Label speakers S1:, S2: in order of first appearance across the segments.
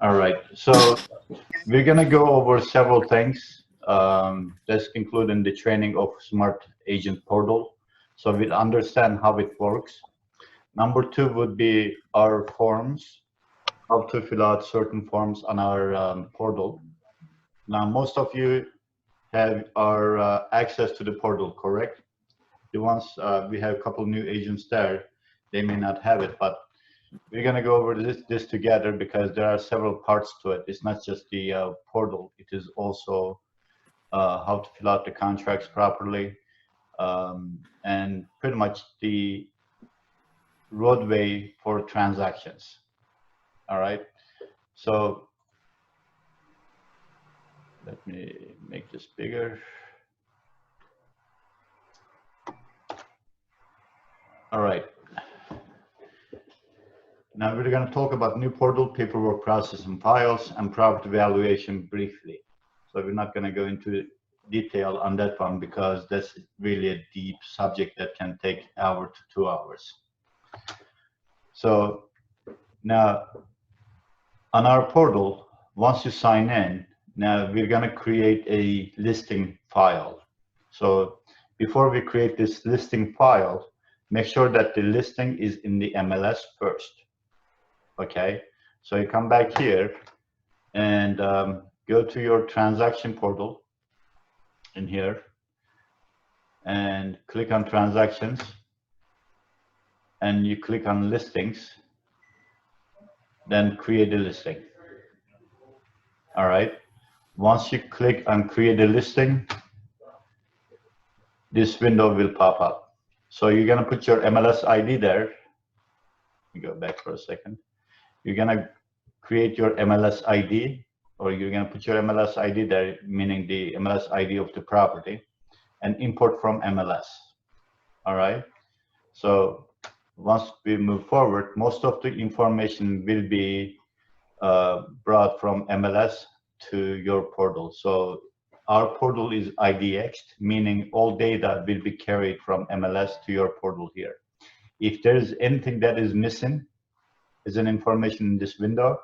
S1: All right. So we're gonna go over several things. That's including the training of Smart Agent Portal, so we'll understand how it works. Number two would be our forms, how to fill out certain forms on our portal. Now, most of you have our access to the portal, correct? The ones we have a couple new agents there, they may not have it, but we're going to go over this together because there are several parts to it. It's not just the portal, it is also how to fill out the contracts properly, and pretty much the roadway for transactions. All right. So let me make this bigger. All right. Now we're going to talk about new portal, paperwork processing files, and property valuation briefly. So we're not going to go into detail on that one because that's really a deep subject that can take an hour to 2 hours. So now on our portal, once you sign in, now we're going to create a listing file. So before we create this listing file, make sure that the listing is in the MLS first. Okay, so you come back here and go to your transaction portal in here and click on transactions, and you click on listings, then create a listing. All right, once you click on create a listing, this window will pop up. So you're gonna put your MLS ID there. Let me go back for a second. You're gonna create your MLS ID, or you're gonna put your MLS ID there, meaning the MLS ID of the property, and import from MLS. All right. So once we move forward, most of the information will be brought from MLS to your portal. So our portal is IDX, meaning all data will be carried from MLS to your portal here. If there is anything that is missing, is an information in this window,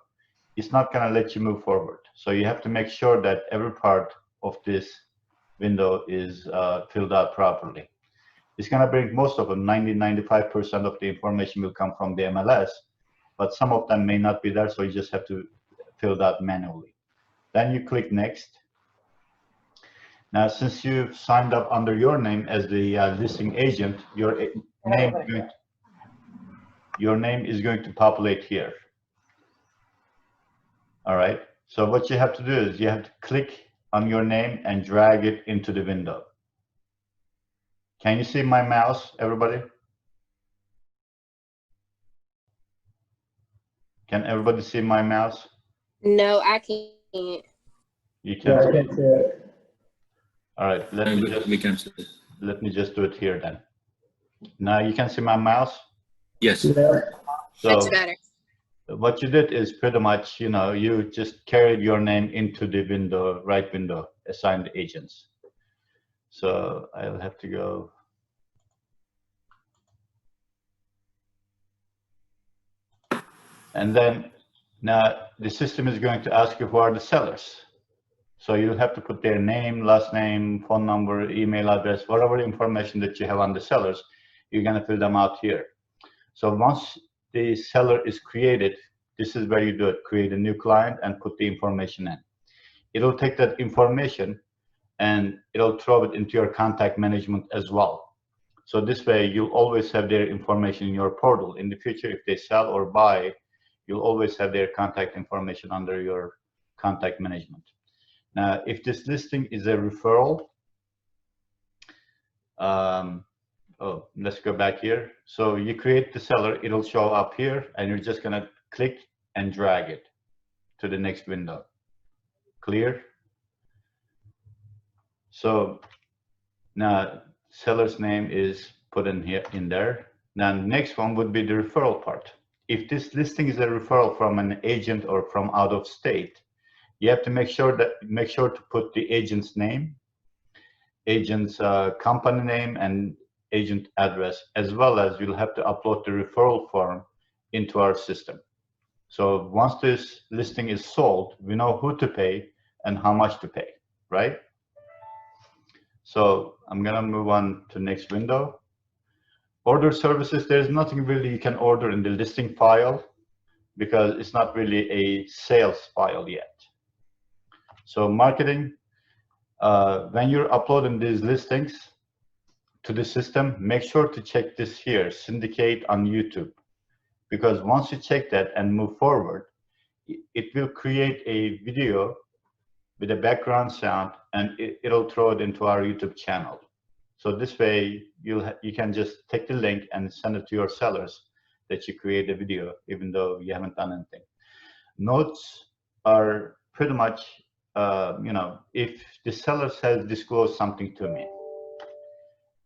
S1: it's not going to let you move forward. So you have to make sure that every part of this window is filled out properly. It's going to bring most of them, 95% of the information will come from the MLS, but some of them may not be there, so you just have to fill that manually. Then you click next. Now, since you've signed up under your name as the listing agent, your name is going to populate here. All right. So what you have to do is you have to click on your name and drag it into the window. Can you see my mouse, everybody? Can everybody see my mouse?
S2: No, I can't.
S1: You can't see
S3: I
S1: it?
S3: can't see it.
S1: All right,
S4: We can see it.
S1: let me just do it here then. Now you can see my mouse?
S4: Yes.
S3: Yeah.
S1: So
S2: Much better.
S1: what you did is pretty much, you just carried your name into the window, right window, assigned agents. So I'll have to go. And then now the system is going to ask you who are the sellers. So you'll have to put their name, last name, phone number, email address, whatever information that you have on the sellers, you're going to fill them out here. So once the seller is created, this is where you do it. Create a new client and put the information in. It'll take that information and it'll throw it into your contact management as well. So this way you'll always have their information in your portal. In the future, if they sell or buy, you'll always have their contact information under your contact management. Now, if this listing is a referral, let's go back here. So you create the seller, it'll show up here, and you're just gonna click and drag it to the next window. Clear? So now seller's name is put in here, in there. Now the next one would be the referral part. If this listing is a referral from an agent or from out of state, you have to make sure to put the agent's name, agent's company name, and agent address, as well as you'll have to upload the referral form into our system. So once this listing is sold, we know who to pay and how much to pay, right? So I'm gonna move on to next window. Order services, there's nothing really you can order in the listing file because it's not really a sales file yet. So marketing, when you're uploading these listings to the system, make sure to check this here, syndicate on YouTube, because once you check that and move forward, it will create a video with a background sound and it'll throw it into our YouTube channel. So this way you can just take the link and send it to your sellers that you create a video, even though you haven't done anything. Notes are pretty much, if the seller has disclosed something to me,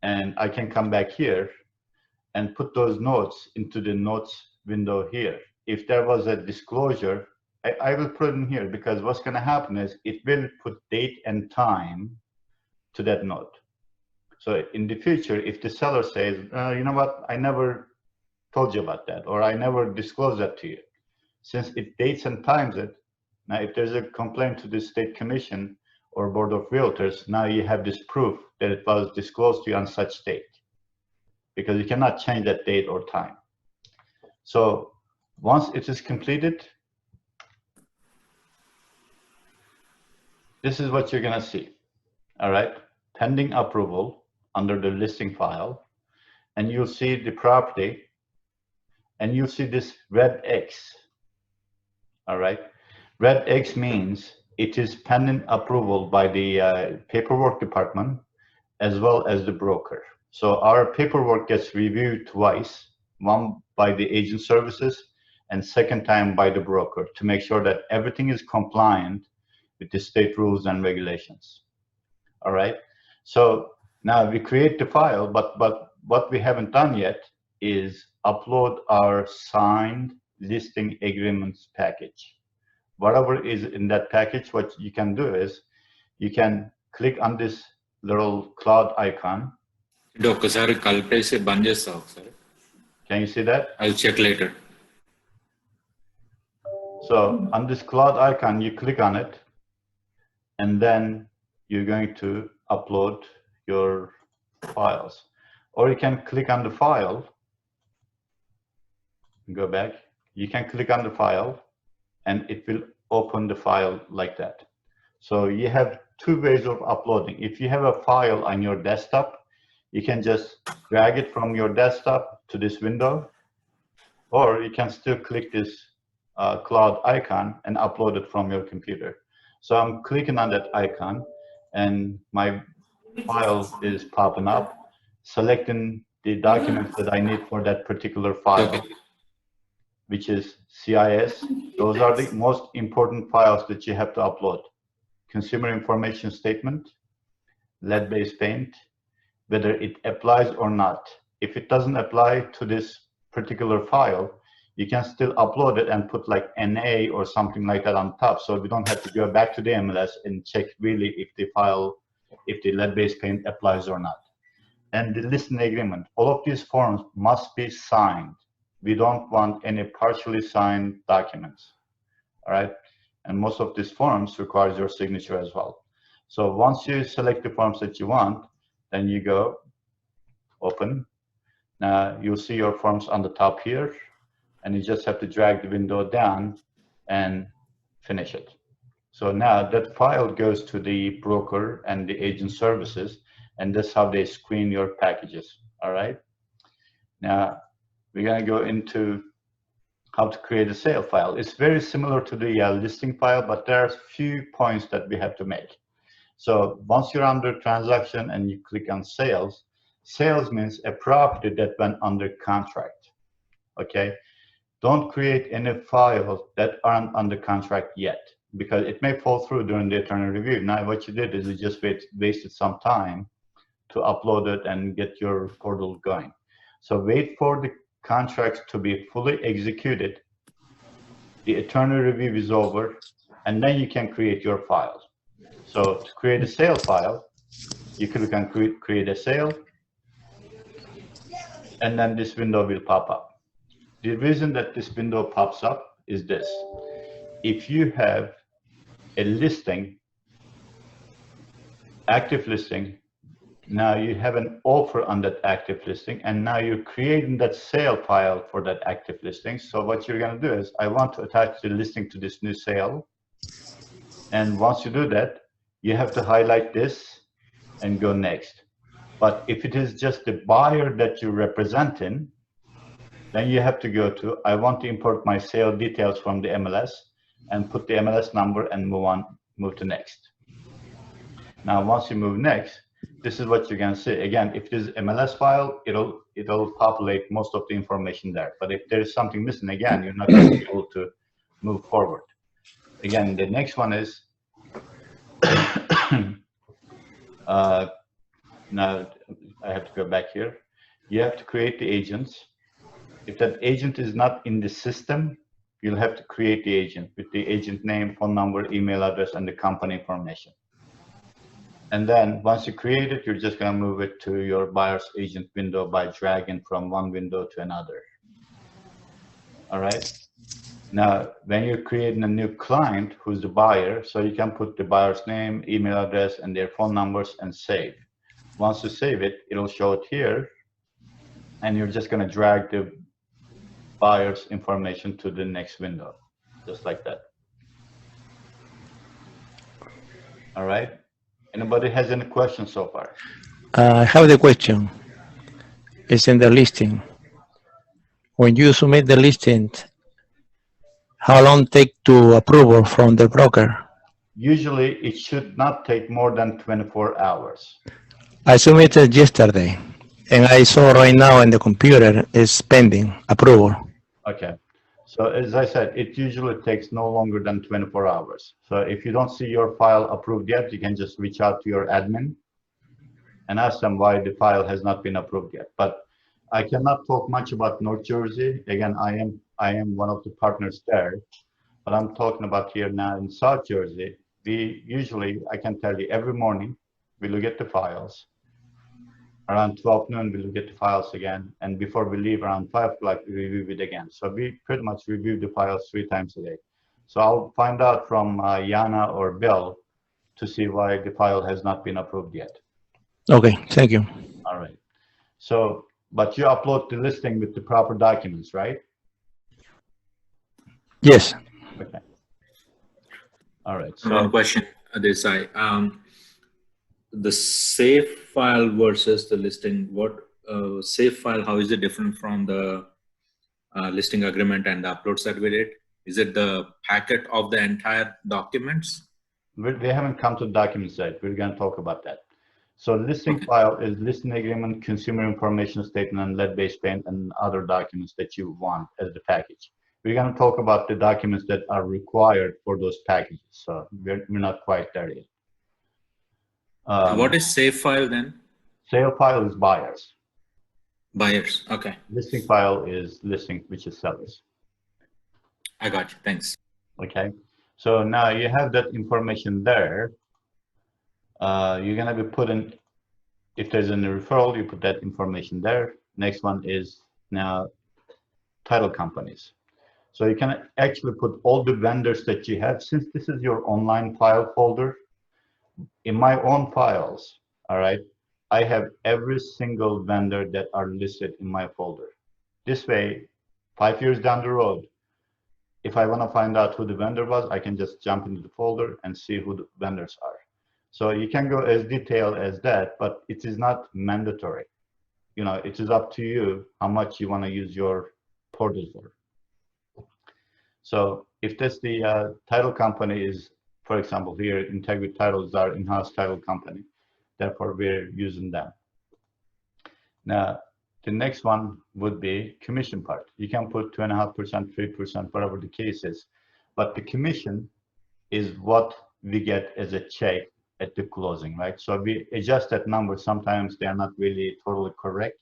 S1: and I can come back here and put those notes into the notes window here. If there was a disclosure, I will put it in here, because what's going to happen is it will put date and time to that note. So in the future, if the seller says, you know what, I never told you about that, or I never disclosed that to you, since it dates and times it, now if there's a complaint to the State Commission or Board of Realtors, now you have this proof that it was disclosed to you on such date, because you cannot change that date or time. So once it is completed, this is what you're gonna see, all right? Pending approval under the listing file, and you'll see the property, and you'll see this red X, all right? Red X means it is pending approval by the paperwork department as well as the broker. So our paperwork gets reviewed twice, one by the agent services and second time by the broker, to make sure that everything is compliant with the state rules and regulations. All right. So now we create the file, but what we haven't done yet is upload our signed listing agreements package. Whatever is in that package, what you can do is you can click on this little cloud icon. Can you see that?
S4: I'll check later.
S1: So on this cloud icon, you click on it, and then you're going to upload your files. Or you can click on the file, go back, you can click on the file, and it will open the file like that. So you have two ways of uploading. If you have a file on your desktop, you can just drag it from your desktop to this window, or you can still click this cloud icon and upload it from your computer. So I'm clicking on that icon, and my file is popping up, selecting the documents that I need for that particular file,
S4: Okay.
S1: which is CIS. Those are the most important files that you have to upload. Consumer information statement, lead-based paint, whether it applies or not. If it doesn't apply to this particular file, you can still upload it and put like NA or something like that on top, so we don't have to go back to the MLS and check really if the file, if the lead-based paint applies or not. And the listing agreement, all of these forms must be signed. We don't want any partially signed documents, all right? And most of these forms requires your signature as well. So once you select the forms that you want, then you go open. Now you'll see your forms on the top here, and you just have to drag the window down and finish it. So now that file goes to the broker and the agent services, and that's how they screen your packages, all right? Now, we're gonna go into how to create a sale file. It's very similar to the listing file, but there are a few points that we have to make. So once you're under transaction and you click on sales, sales means a property that went under contract, okay? Don't create any files that aren't under contract yet, because it may fall through during the attorney review. Now what you did is you just wasted some time to upload it and get your portal going. So wait for the contracts to be fully executed, the attorney review is over, and then you can create your files. So to create a sale file, you click on create a sale, and then this window will pop up. The reason that this window pops up is this. If you have a listing, active listing, now you have an offer on that active listing, and now you're creating that sale file for that active listing. So what you're going to do is, I want to attach the listing to this new sale. And once you do that, you have to highlight this and go next. But if it is just the buyer that you're representing, then you have to go to, I want to import my sale details from the MLS and put the MLS number and move to next. Now, once you move next, this is what you're going to see. Again, if this is MLS file, it'll populate most of the information there. But if there is something missing, again, you're not going to be able to move forward. Again, the next one is, now I have to go back here. You have to create the agents. If that agent is not in the system, you'll have to create the agent with the agent name, phone number, email address, and the company information. And then once you create it, you're just going to move it to your buyer's agent window by dragging from one window to another. All right. Now, when you're creating a new client who's the buyer, so you can put the buyer's name, email address, and their phone numbers and save. Once you save it, it'll show it here. And you're just going to drag the buyer's information to the next window, just like that. All right. Anybody has any questions so far?
S3: I have the question. It's in the listing. When you submit the listing, how long take to approval from the broker?
S1: Usually, it should not take more than 24 hours.
S3: I submitted yesterday, and I saw right now in the computer is pending approval.
S1: Okay. So as I said, it usually takes no longer than 24 hours. So if you don't see your file approved yet, you can just reach out to your admin and ask them why the file has not been approved yet. But I cannot talk much about North Jersey. Again, I am one of the partners there, but I'm talking about here now in South Jersey. We usually, I can tell you, every morning we look at the files. Around 12 noon, we look at the files again. And before we leave around 5 o'clock, we review it again. So we pretty much review the files 3 times a day. So I'll find out from Yana or Bill to see why the file has not been approved yet.
S3: Okay, thank you.
S1: All right. So, but you upload the listing with the proper documents, right?
S3: Yes.
S1: Okay. All right. So
S4: One question, Desai. The save file versus the listing, save file, how is it different from the listing agreement and the uploads that we did? Is it the packet of the entire documents?
S1: we haven't come to documents yet. We're going to talk about that. So listing file is listing agreement, consumer information statement, and lead-based paint, and other documents that you want as the package. We're going to talk about the documents that are required for those packages. So we're not quite there yet.
S4: What is save file then?
S1: Sale file is buyers.
S4: Buyers. Okay.
S1: Listing file is listing, which is sellers.
S4: I got you. Thanks.
S1: Okay. So now you have that information there. You're going to be putting, if there's any referral, you put that information there. Next one is now title companies. So you can actually put all the vendors that you have. Since this is your online file folder, in my own files, all right, I have every single vendor that are listed in my folder. This way, 5 years down the road, if I want to find out who the vendor was, I can just jump into the folder and see who the vendors are. So you can go as detailed as that, but it is not mandatory. You know, it is up to you how much you want to use your portal for. So if that's the title company is, for example, here, Integrity Title is our in-house title company. Therefore, we're using them. Now, the next one would be commission part. You can put 2.5%, 3%, whatever the case is. But the commission is what we get as a check at the closing, right? So we adjust that number. Sometimes they are not really totally correct.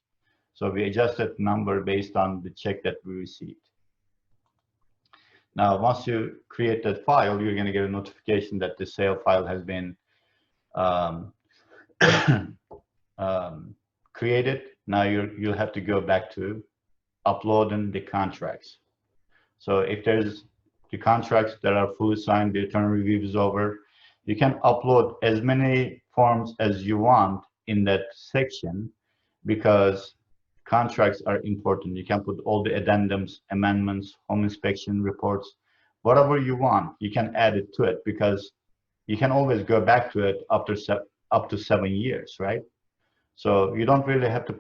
S1: So we adjust that number based on the check that we received. Now, once you create that file, you're going to get a notification that the sale file has been created. Now you'll have to go back to uploading the contracts. So if there's the contracts that are fully signed, the attorney review is over. You can upload as many forms as you want in that section because contracts are important. You can put all the addendums, amendments, home inspection reports, whatever you want, you can add it to it because you can always go back to it after up to 7 years, right? So you don't really have to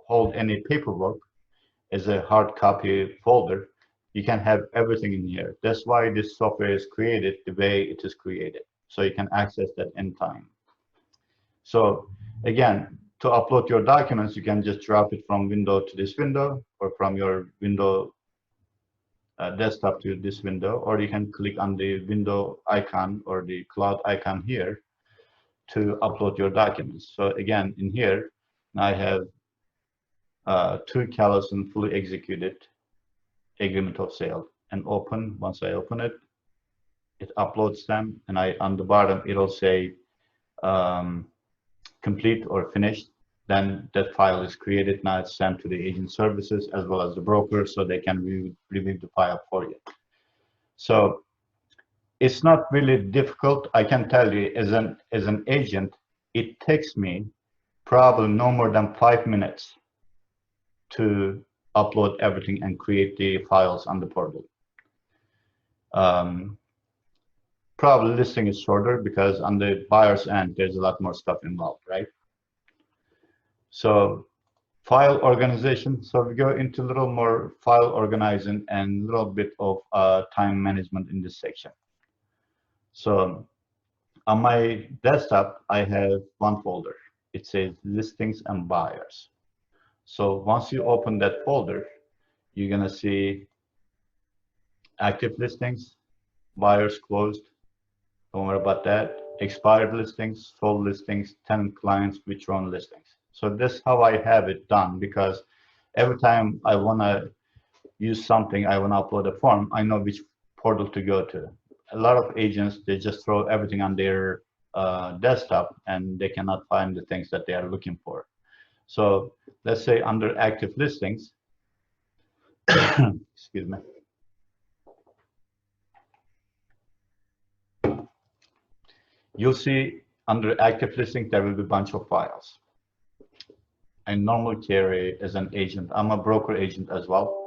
S1: hold any paperwork as a hard copy folder. You can have everything in here. That's why this software is created the way it is created. So you can access that anytime. So again, to upload your documents, you can just drop it from window to this window or from your window desktop to this window, or you can click on the window icon or the cloud icon here to upload your documents. So again, in here, I have 2 Callison fully executed agreement of sale and open. Once I open it, it uploads them, and on the bottom it'll say complete or finished. Then that file is created. Now it's sent to the agent services as well as the broker so they can review the file for you. So it's not really difficult. I can tell you as an agent, it takes me probably no more than 5 minutes to upload everything and create the files on the portal. Probably listing is shorter because on the buyer's end, there's a lot more stuff involved, right? So file organization. So we go into a little more file organizing and a little bit of time management in this section. So on my desktop, I have one folder. It says listings and buyers. So once you open that folder, you're gonna see active listings, buyers closed, don't worry about that, expired listings, sold listings, tenant clients, withdrawn listings. So this is how I have it done because every time I wanna use something, I wanna upload a form, I know which portal to go to. A lot of agents, they just throw everything on their desktop and they cannot find the things that they are looking for. So let's say under active listings, excuse me. You'll see under active listings, there will be a bunch of files. I normally carry as an agent. I'm a broker agent as well.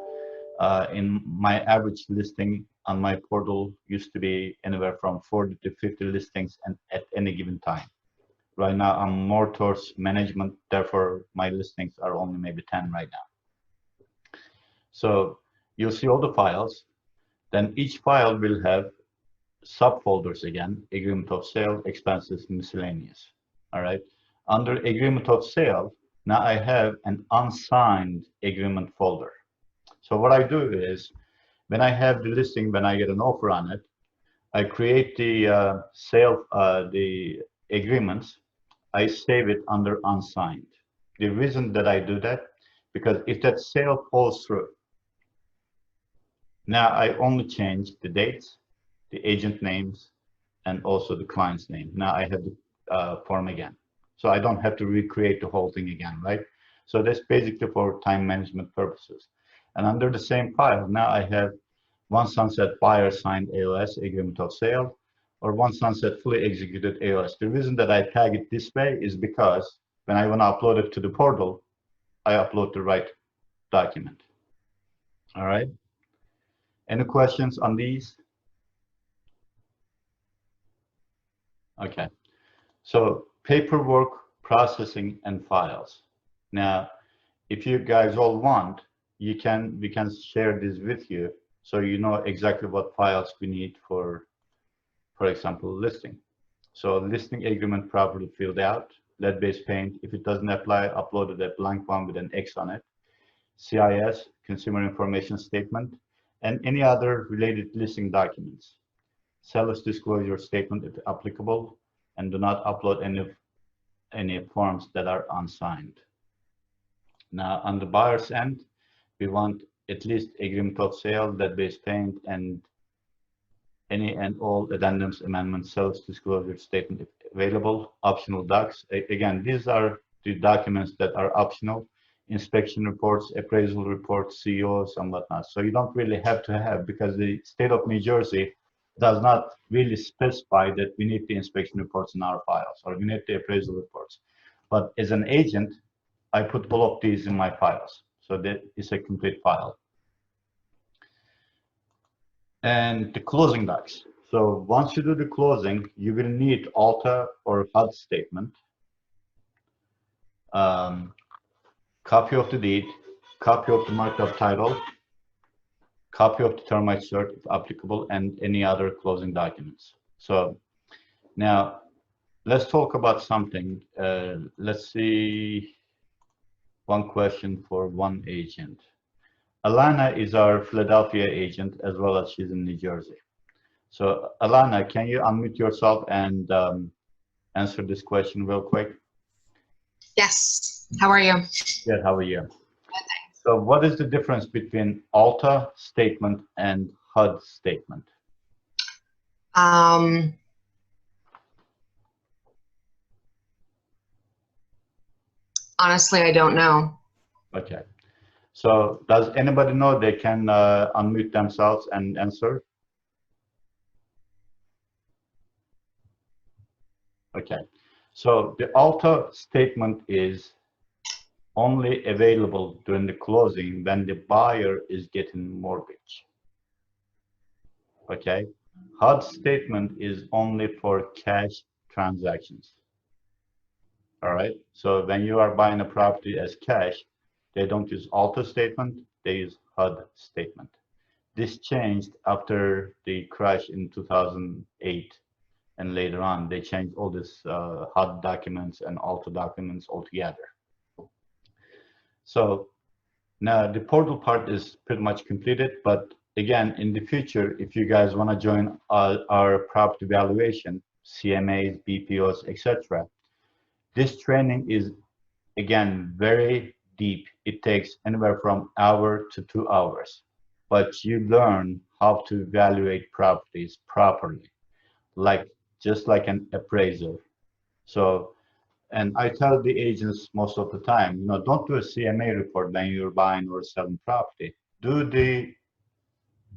S1: In my average listing on my portal used to be anywhere from 40 to 50 listings and at any given time. Right now, I'm more towards management. Therefore, my listings are only maybe 10 right now. So you'll see all the files. Then each file will have subfolders again, agreement of sale, expenses, miscellaneous. All right. Under agreement of sale, now I have an unsigned agreement folder. So what I do is when I have the listing, when I get an offer on it, I create the the agreements. I save it under unsigned. The reason that I do that, because if that sale falls through, now I only change the dates, the agent names, and also the client's name. Now I have the form again. So I don't have to recreate the whole thing again, right? So that's basically for time management purposes. And under the same file, now I have one sunset buyer signed AOS, agreement of sale, or one sunset fully executed AOS. The reason that I tag it this way is because when I want to upload it to the portal, I upload the right document. All right. Any questions on these? Okay. So paperwork, processing, and files. Now, if you guys all want, we can share this with you so you know exactly what files we need for example, listing. So listing agreement properly filled out, lead-based paint. If it doesn't apply, uploaded a blank one with an X on it. CIS, consumer information statement, and any other related listing documents. Seller's disclosure statement if applicable, and do not upload any forms that are unsigned. Now, on the buyer's end, we want at least agreement of sale, lead-based paint, and any and all addendums, amendments, seller's disclosure statement if available, optional docs. Again, these are the documents that are optional. inspection reports, appraisal reports, COs, and whatnot. So you don't really have to have, because the state of New Jersey does not really specify that we need the inspection reports in our files or we need the appraisal reports. But as an agent, I put all of these in my files. So that is a complete file. And the closing docs. So once you do the closing, you will need ALTA or HUD statement, copy of the deed, copy of the markup title, copy of the termite cert if applicable, and any other closing documents. So now let's talk about something. Let's see one question for one agent. Alana is our Philadelphia agent, as well as she's in New Jersey. So Alana, can you unmute yourself and answer this question real quick?
S5: Yes. How are you?
S1: Good, how are you? So what is the difference between ALTA statement and HUD statement?
S5: Honestly, I don't know.
S1: Okay. So does anybody know they can unmute themselves and answer? Okay. So the ALTA statement is only available during the closing when the buyer is getting mortgage. Okay. HUD statement is only for cash transactions. All right. So when you are buying a property as cash, they don't use ALTA statement, they use HUD statement. This changed after the crash in 2008, and later on they changed all this HUD documents and ALTA documents altogether. So now the portal part is pretty much completed, but again, in the future, if you guys want to join our property valuation, CMAs, BPOs, etc., this training is, again, very deep. It takes anywhere from hour to 2 hours, but you learn how to evaluate properties properly, just like an appraiser. So, and I tell the agents most of the time, you know, don't do a CMA report when you're buying or selling property. Do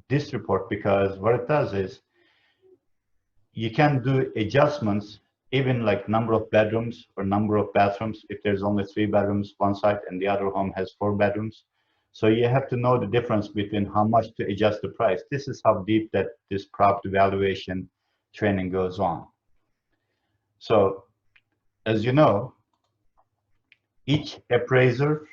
S1: this report, because what it does is you can do adjustments, even like number of bedrooms or number of bathrooms. If there's only 3 bedrooms one side and the other home has 4 bedrooms. So you have to know the difference between how much to adjust the price. This is how deep that this property valuation training goes on. So as you know, each appraiser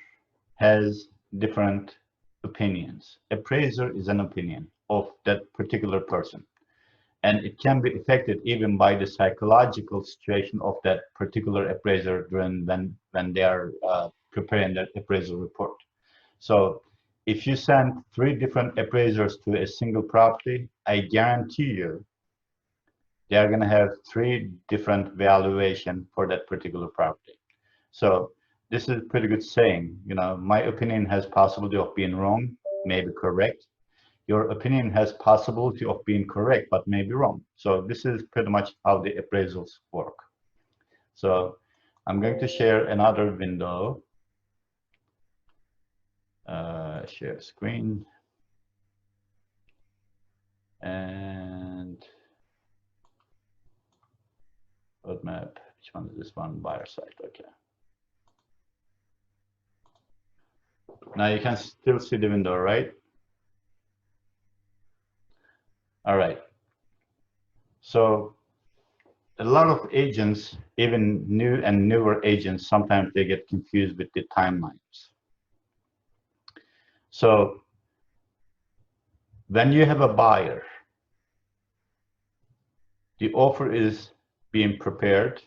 S1: has different opinions. Appraiser is an opinion of that particular person. And it can be affected even by the psychological situation of that particular appraiser when they are preparing that appraisal report. So if you send 3 different appraisers to a single property, I guarantee you they are going to have 3 different valuation for that particular property. So this is a pretty good saying, you know, my opinion has possibility of being wrong, maybe correct. Your opinion has possibility of being correct, but maybe wrong. So this is pretty much how the appraisals work. So I'm going to share another window. Share screen. And roadmap, which one is this one? Buyer site, okay. Now you can still see the window, right? All right. So a lot of agents, even new and newer agents, sometimes they get confused with the timelines. So when you have a buyer, the offer is being prepared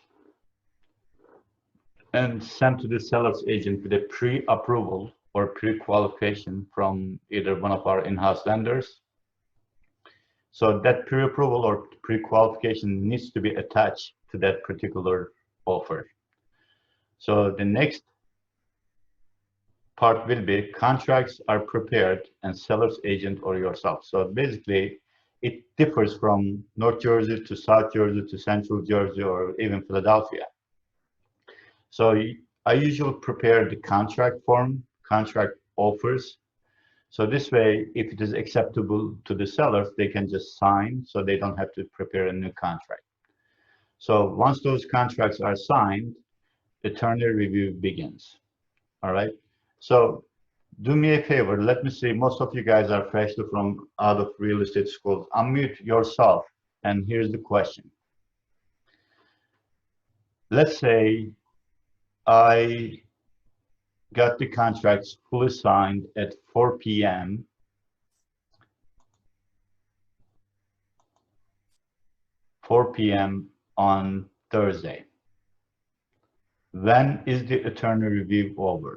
S1: and sent to the seller's agent with a pre-approval or pre-qualification from either one of our in-house lenders. So that pre-approval or pre-qualification needs to be attached to that particular offer. So the next part will be contracts are prepared and seller's agent or yourself. So basically it differs from North Jersey to South Jersey to Central Jersey or even Philadelphia. So I usually prepare the contract form, contract offers. So this way, if it is acceptable to the sellers, they can just sign, so they don't have to prepare a new contract. So once those contracts are signed, attorney review begins. All right. So do me a favor. Let me see. Most of you guys are freshly from out of real estate schools. Unmute yourself. And here's the question. Let's say I got the contracts fully signed at 4 p.m. on Thursday. When is the attorney review over?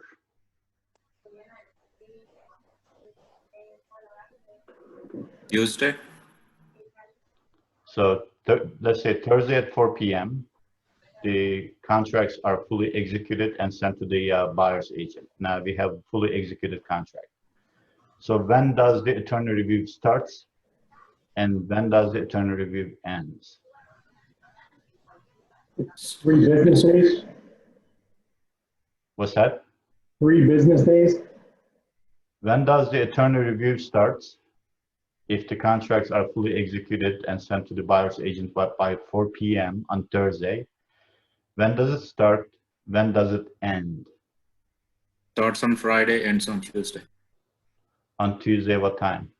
S4: Tuesday.
S1: So let's say Thursday at 4 p.m. the contracts are fully executed and sent to the buyer's agent. Now we have fully executed contract. So when does the attorney review starts and when does the attorney review ends?
S6: 3 business days?
S1: What's that?
S6: 3 business days?
S1: When does the attorney review starts? If the contracts are fully executed and sent to the buyer's agent by 4 p.m. on Thursday, when does it start? When does it end?
S4: Starts on Friday, ends on Tuesday.
S1: On Tuesday, what time?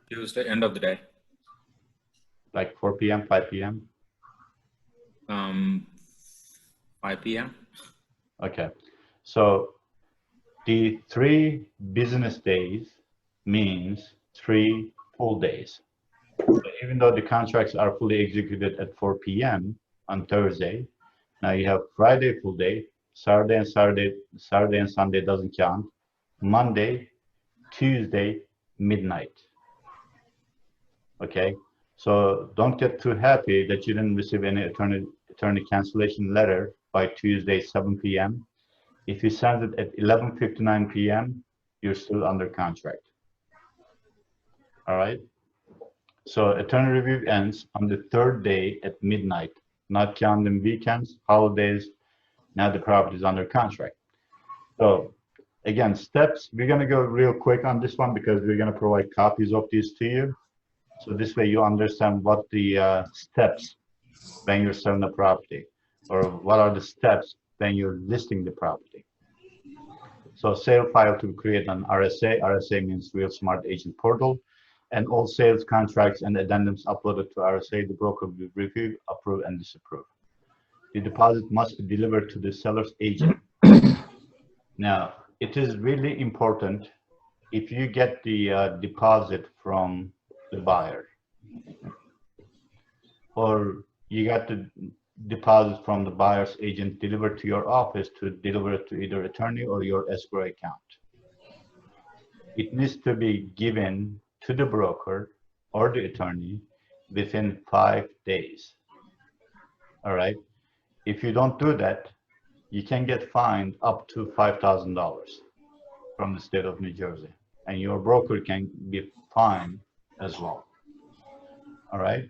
S4: Tuesday, end of the day.
S1: Like 4 p.m., 5 p.m.?
S4: 5 p.m.
S1: Okay. So the 3 business days means 3 full days. So even though the contracts are fully executed at 4 p.m. on Thursday, now you have Friday full day, Saturday and Sunday doesn't count, Monday, Tuesday, midnight. Okay, so don't get too happy that you didn't receive any attorney cancellation letter by Tuesday, 7 p.m. If you send it at 11:59 p.m., you're still under contract. All right. So attorney review ends on the 3rd day at midnight, not counting weekends, holidays. Now the property is under contract. So again, steps, we're going to go real quick on this one because we're going to provide copies of these to you. So this way you understand what the steps when you're selling the property, or what are the steps when you're listing the property. So sale file to create an RSA. RSA means Real Smart Agent Portal. And all sales contracts and addendums uploaded to RSA, the broker will review, approve, and disapprove. The deposit must be delivered to the seller's agent. Now, it is really important if you get the deposit from the buyer, or you got the deposit from the buyer's agent delivered to your office to deliver it to either attorney or your escrow account. It needs to be given to the broker or the attorney within 5 days. All right. If you don't do that, you can get fined up to $5,000 from the state of New Jersey, and your broker can be fined as well. All right.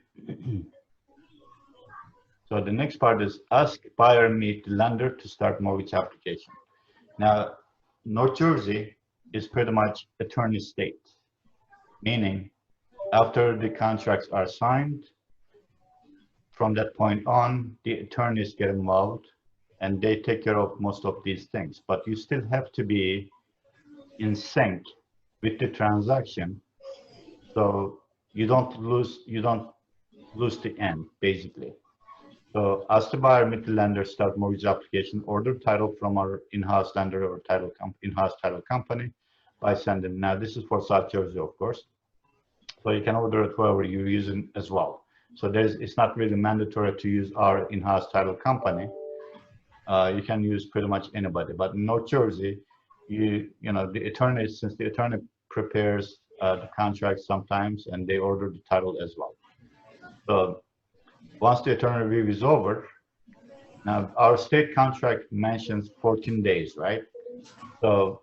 S1: So the next part is ask buyer meet the lender to start mortgage application. Now, North Jersey is pretty much attorney state, meaning after the contracts are signed, from that point on, the attorneys get involved and they take care of most of these things. But you still have to be in sync with the transaction, so you don't lose the end, basically. So ask the buyer meet the lender, start mortgage application, order title from our in-house lender or in-house title company by sending. Now this is for South Jersey, of course. So you can order it whoever you're using as well. So it's not really mandatory to use our in-house title company. You can use pretty much anybody. But in North Jersey, you know the attorney, since the attorney prepares the contract sometimes, and they order the title as well. So once the attorney review is over, now our state contract mentions 14 days, right? So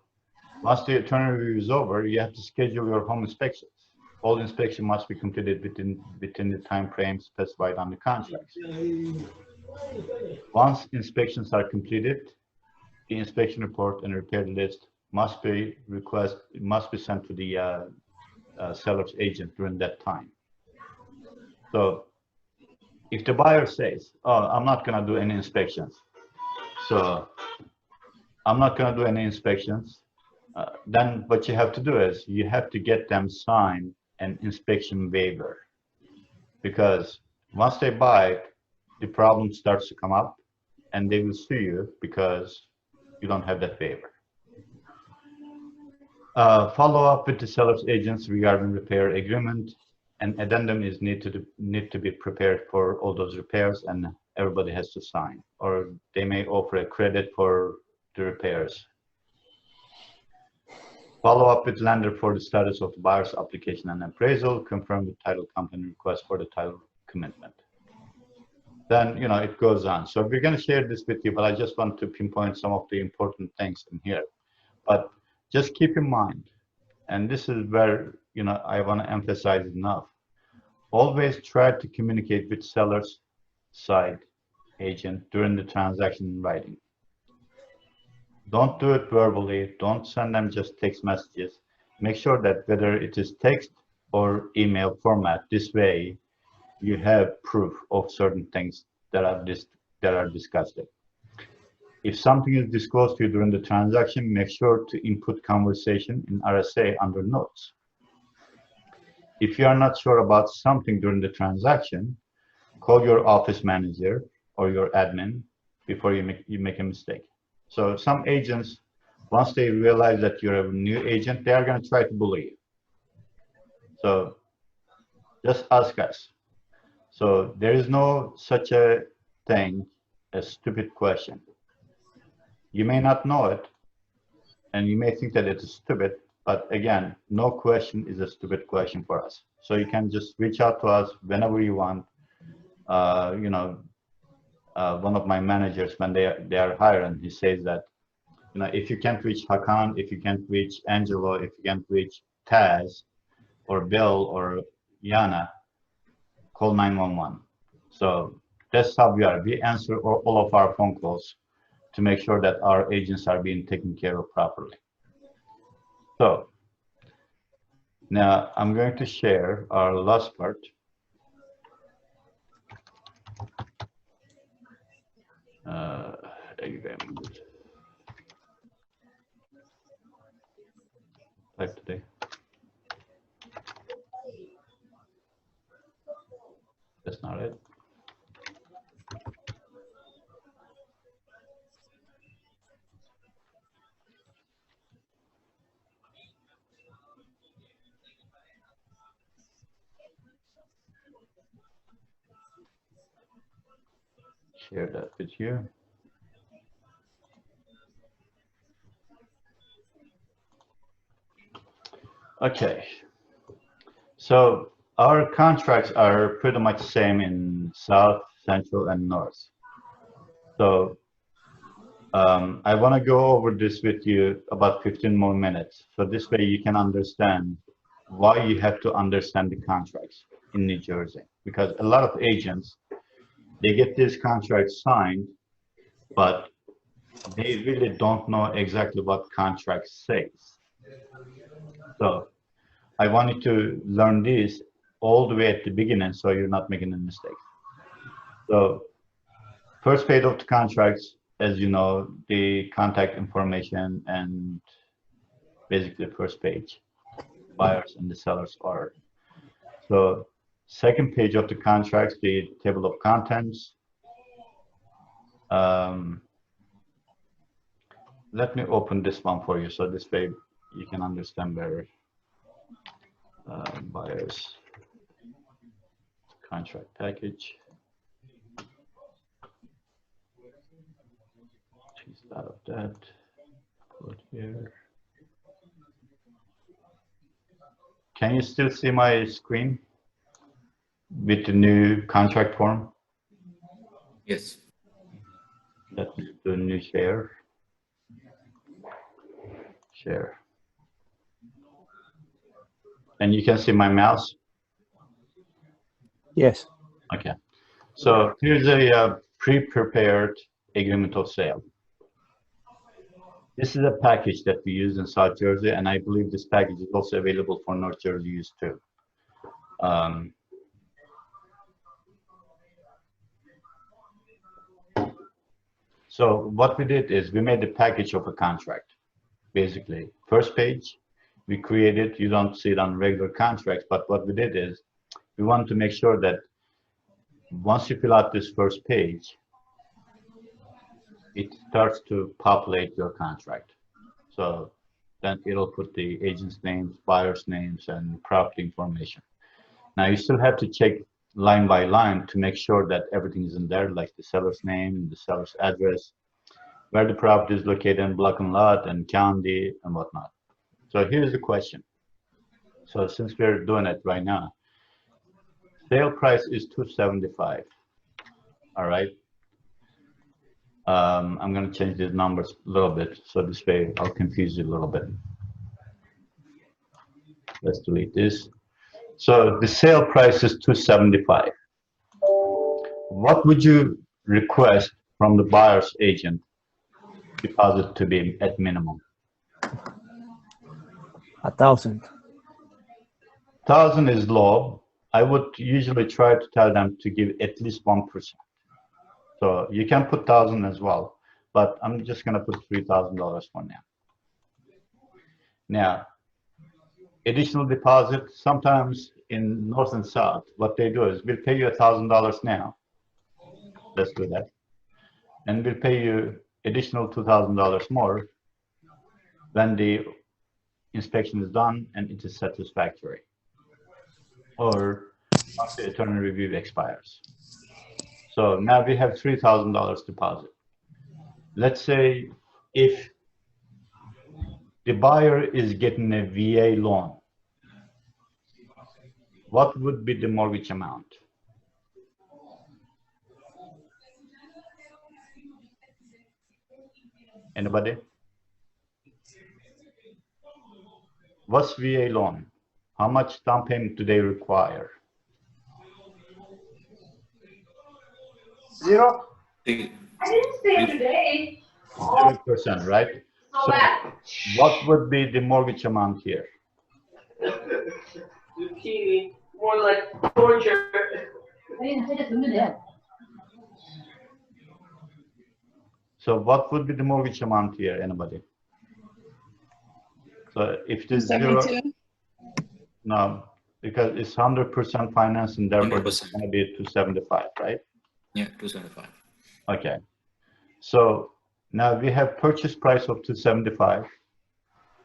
S1: once the attorney review is over, you have to schedule your home inspections. All inspection must be completed within the time frame specified on the contract. Once inspections are completed, the inspection report and repair list must be sent to the seller's agent during that time. So if the buyer says, "Oh, I'm not going to do any inspections," so I'm not going to do any inspections, then what you have to do is you have to get them sign an inspection waiver, because once they buy it, the problem starts to come up and they will sue you because you don't have that waiver. Follow up with the seller's agents regarding repair agreement. An addendum is need to be prepared for all those repairs, and everybody has to sign, or they may offer a credit for the repairs. Follow up with lender for the status of the buyer's application and appraisal. Confirm the title company request for the title commitment. Then, you know, it goes on. So we're going to share this with you, but I just want to pinpoint some of the important things in here. But just keep in mind, and this is where, you know, I want to emphasize enough. Always try to communicate with seller's side agent during the transaction in writing. Don't do it verbally. Don't send them just text messages. Make sure that whether it is text or email format, this way you have proof of certain things that are discussed. If something is disclosed to you during the transaction, make sure to input conversation in RSA under notes. If you are not sure about something during the transaction, call your office manager or your admin before you make a mistake. So some agents, once they realize that you're a new agent, they are going to try to bully you. So just ask us. So there is no such a thing as stupid question. You may not know it, and you may think that it is stupid, but again, no question is a stupid question for us. So you can just reach out to us whenever you want. You know, one of my managers, when they are hiring, he says that, you know, if you can't reach Hakan, if you can't reach Angelo, if you can't reach Taz or Bill or Yana, call 911. So that's how we are. We answer all of our phone calls to make sure that our agents are being taken care of properly. So now I'm going to share our last part. Type today. That's not it. Share that with you. Okay. So our contracts are pretty much the same in South, Central, and North. So I want to go over this with you about 15 more minutes. So this way you can understand why you have to understand the contracts in New Jersey. Because a lot of agents, they get these contracts signed, but they really don't know exactly what contract says. So I wanted to learn this all the way at the beginning so you're not making a mistake. So first page of the contracts, as you know, the contact information and basically the first page, buyers and the sellers are. So second page of the contracts, the table of contents. Let me open this one for you so this way you can understand better. Buyers contract package. Choose out of that. Put here. Can you still see my screen with the new contract form?
S4: Yes.
S1: Let me do a new share. Share. And you can see my mouse?
S3: Yes.
S1: Okay. So here's a pre-prepared agreement of sale. This is a package that we use in South Jersey, and I believe this package is also available for North Jersey use too. So what we did is we made a package of a contract. Basically, first page, we created, you don't see it on regular contracts, but what we did is we wanted to make sure that once you fill out this first page, it starts to populate your contract. So then it'll put the agent's names, buyer's names, and property information. Now you still have to check line by line to make sure that everything is in there, like the seller's name, the seller's address, where the property is located, in block and lot, and county, and whatnot. So here's the question. So since we're doing it right now, sale price is $275. All right. I'm going to change these numbers a little bit, so this way I'll confuse you a little bit. Let's delete this. So the sale price is $275. What would you request from the buyer's agent deposit to be at minimum?
S3: 1,000.
S1: 1,000 is low. I would usually try to tell them to give at least 1%. So you can put 1,000 as well, but I'm just going to put $3,000 for now. Now, additional deposit, sometimes in North and South, what they do is we'll pay you $1,000 now. Let's do that. And we'll pay you additional $2,000 more when the inspection is done and it is satisfactory, or once the attorney review expires. So now we have $3,000 deposit. Let's say if the buyer is getting a VA loan, what would be the mortgage amount? Anybody? What's VA loan? How much down payment do they require?
S7: 0.
S4: See,
S7: I didn't say today.
S1: 0%, right? So what would be the mortgage amount here?
S7: Zucchini, more like torture.
S1: So what would be the mortgage amount here, anybody? So if it is 0, no, because it's 100% finance and therefore it's
S4: 100%.
S1: going to be 275, right?
S4: Yeah, 275.
S1: Okay. So now we have purchase price of 275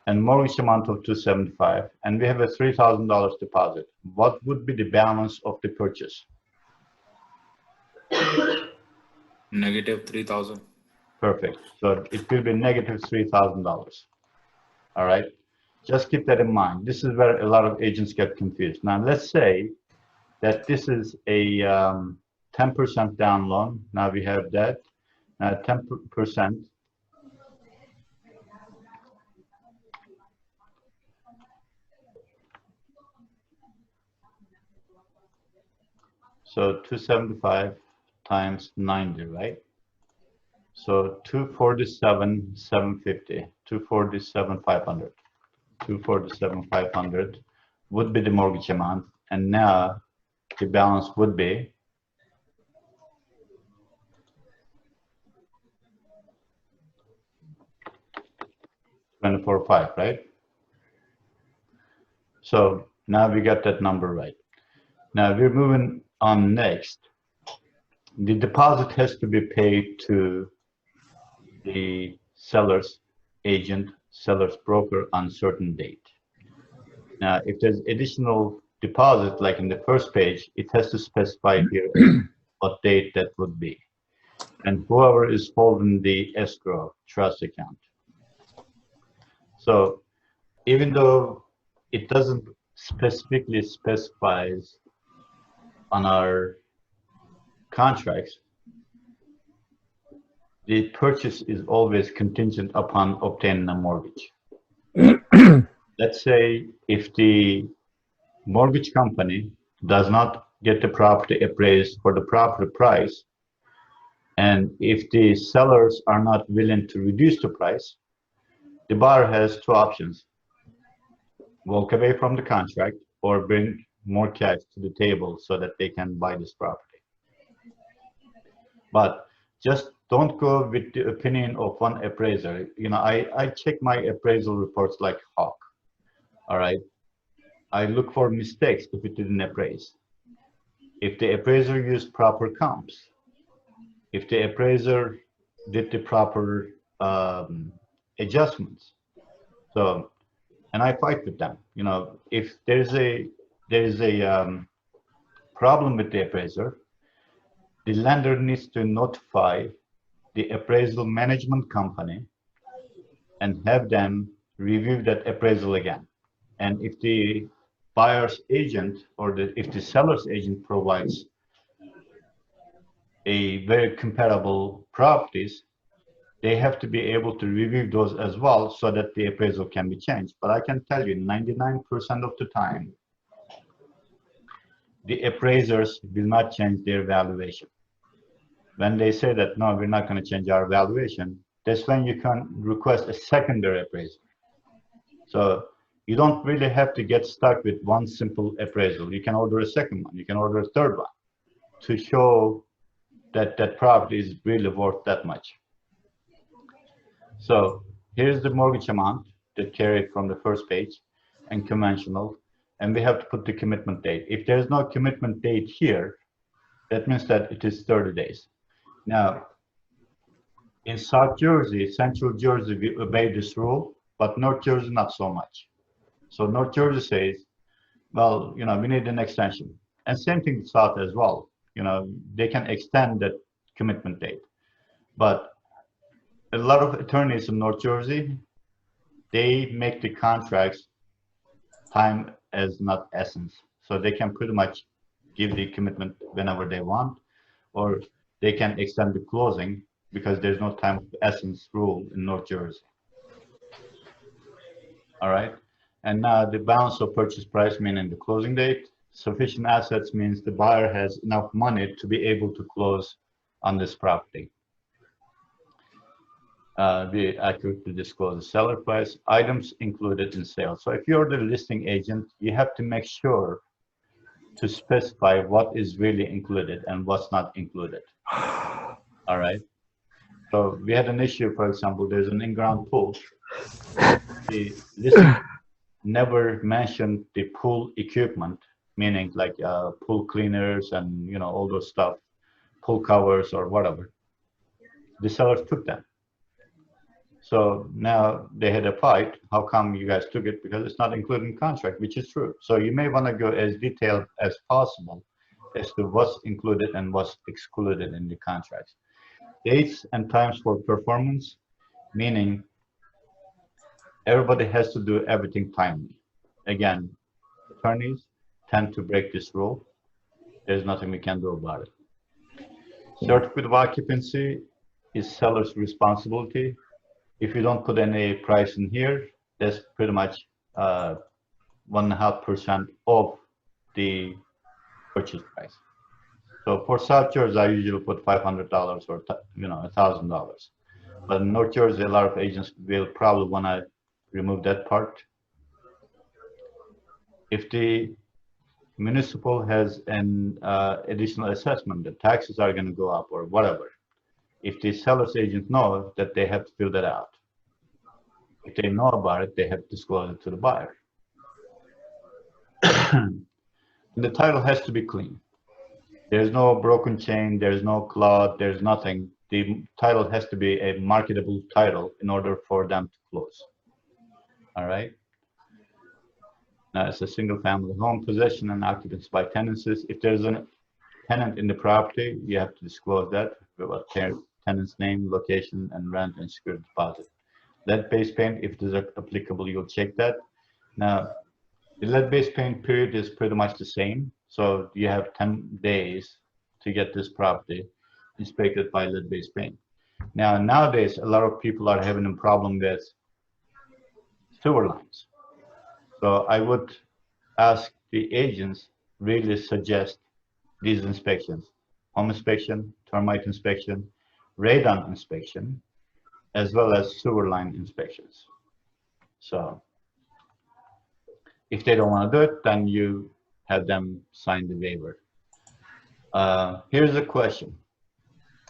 S1: and mortgage amount of 275, and we have a $3,000 deposit. What would be the balance of the purchase?
S4: Negative 3,000.
S1: Perfect. So it will be negative $3,000. All right. Just keep that in mind. This is where a lot of agents get confused. Now, let's say that this is a 10% down loan. Now we have that. 10%. So 275 times 90, right? So 247, 750, 247, 500. 247,500 would be the mortgage amount, and now the balance would be $24,500, right? So now we got that number right. Now we're moving on next. The deposit has to be paid to the seller's agent, seller's broker on certain date. Now, if there's additional deposit, like in the first page, it has to specify here what date that would be. And whoever is holding the escrow trust account. So even though it doesn't specifically specifies on our contracts, the purchase is always contingent upon obtaining a mortgage. Let's say if the mortgage company does not get the property appraised for the property price, And if the sellers are not willing to reduce the price, the buyer has two options: walk away from the contract or bring more cash to the table so that they can buy this property. But just don't go with the opinion of one appraiser. You know, I check my appraisal reports like hawk. All right. I look for mistakes if it didn't appraise. If the appraiser used proper comps, if the appraiser did the proper adjustments. So, and I fight with them. You know, if there's a problem with the appraiser, the lender needs to notify the appraisal management company and have them review that appraisal again. And if the buyer's agent or if the seller's agent provides a very comparable properties, they have to be able to review those as well so that the appraisal can be changed. But I can tell you 99% of the time, the appraisers will not change their valuation. When they say that, no, we're not going to change our valuation, that's when you can request a secondary appraisal. So you don't really have to get stuck with one simple appraisal. You can order a second one, you can order a third one to show that that property is really worth that much. So here's the mortgage amount that carried from the first page and conventional, and we have to put the commitment date. If there's no commitment date here, that means that it is 30 days. Now, in South Jersey, Central Jersey, we obey this rule, but North Jersey, not so much. So North Jersey says, well, you know, we need an extension. And same thing with South as well. You know, they can extend that commitment date. But a lot of attorneys in North Jersey, they make the contracts time as not essence. So they can pretty much give the commitment whenever they want, or they can extend the closing because there's no time of essence rule in North Jersey. All right. And now the balance of purchase price, meaning the closing date. Sufficient assets means the buyer has enough money to be able to close on this property. Be accurate to disclose the seller price, items included in sale. So if you're the listing agent, you have to make sure to specify what is really included and what's not included. All right. So we had an issue, for example, there's an in-ground pool. The listing never mentioned the pool equipment, meaning like pool cleaners and, you know, all those stuff, pool covers or whatever. The sellers took them. So now they had a fight. How come you guys took it? Because it's not included in contract, which is true. So you may want to go as detailed as possible as to what's included and what's excluded in the contracts. Dates and times for performance, meaning everybody has to do everything timely. Again, attorneys tend to break this rule. There's nothing we can do about it. Certificate of occupancy is seller's responsibility. If you don't put any price in here, that's pretty much 1.5% of the purchase price. So for South Jersey, I usually put $500 or $1,000. But in North Jersey, a lot of agents will probably want to remove that part. If the municipal has an additional assessment, the taxes are going to go up or whatever. If the seller's agent knows that they have to fill that out. If they know about it, they have to disclose it to the buyer. The title has to be clean. There's no broken chain, there's no cloud, there's nothing. The title has to be a marketable title in order for them to close. All right. Now it's a single family home, possession and occupancy by tenancies. If there's a tenant in the property, you have to disclose that about tenant's name, location, and rent and security deposit. Lead-based paint, if it is applicable, you'll check that. Now, the lead-based paint period is pretty much the same. So you have 10 days to get this property inspected by lead-based paint. Now, nowadays, a lot of people are having a problem with sewer lines. So I would ask the agents really suggest these inspections: home inspection, termite inspection, radon inspection, as well as sewer line inspections. So if they don't want to do it, then you have them sign the waiver. Here's a question.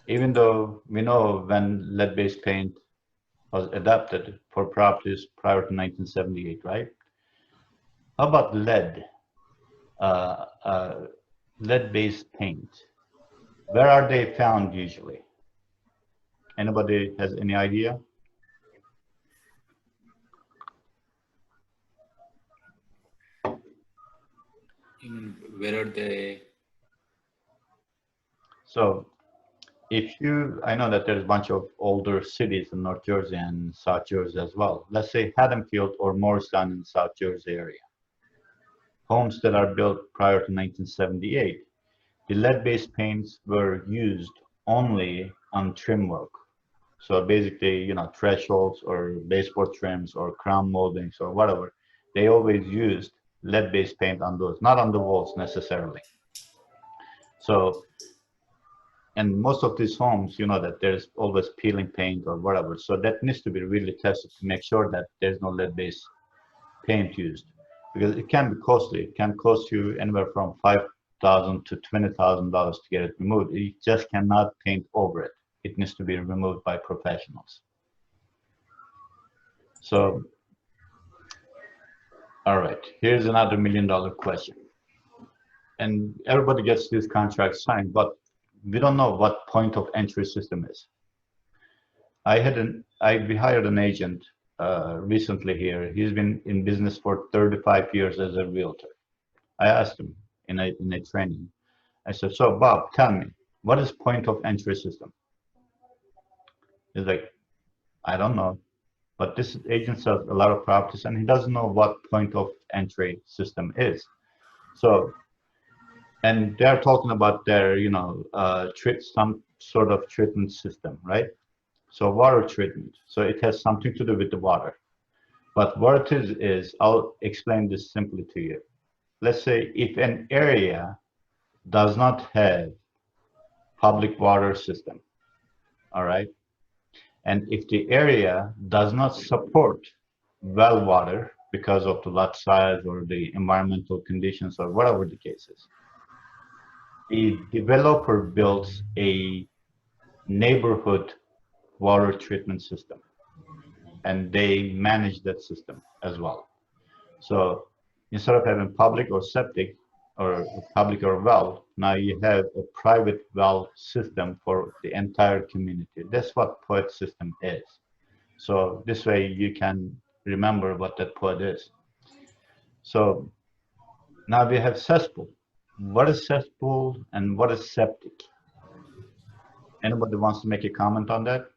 S1: Even though we know when lead-based paint was adopted for properties prior to 1978, right? How about lead? Lead-based paint. Where are they found usually? Anybody has any idea?
S4: Where are they?
S1: So if you, I know that there's a bunch of older cities in North Jersey and South Jersey as well. Let's say Haddonfield or Morristown in South Jersey area. Homes that are built prior to 1978, the lead-based paints were used only on trim work. So basically, you know, thresholds or baseboard trims or crown moldings or whatever, they always used lead-based paint on those, not on the walls necessarily. So, and most of these homes, you know that there's always peeling paint or whatever. So that needs to be really tested to make sure that there's no lead-based paint used, because it can be costly. It can cost you anywhere from $5,000 to $20,000 to get it removed. You just cannot paint over it. It needs to be removed by professionals. So, all right, here's another $1 million question. And everybody gets these contracts signed, but we don't know what point of entry system is. We hired an agent recently here. He's been in business for 35 years as a realtor. I asked him in a training. I said, so Bob, tell me, what is point of entry system? He's like, I don't know, but this agent sells a lot of properties and he doesn't know what point of entry system is. So, and they're talking about their, you know, some sort of treatment system, right? So water treatment. So it has something to do with the water. But what it is, I'll explain this simply to you. Let's say if an area does not have public water system, all right? And if the area does not support well water because of the lot size or the environmental conditions or whatever the case is, the developer builds a neighborhood water treatment system and they manage that system as well. So instead of having public or septic or public or well, now you have a private well system for the entire community. That's what POET system is. So this way you can remember what that POET is. So now we have cesspool. What is cesspool and what is septic? Anybody wants to make a comment on that?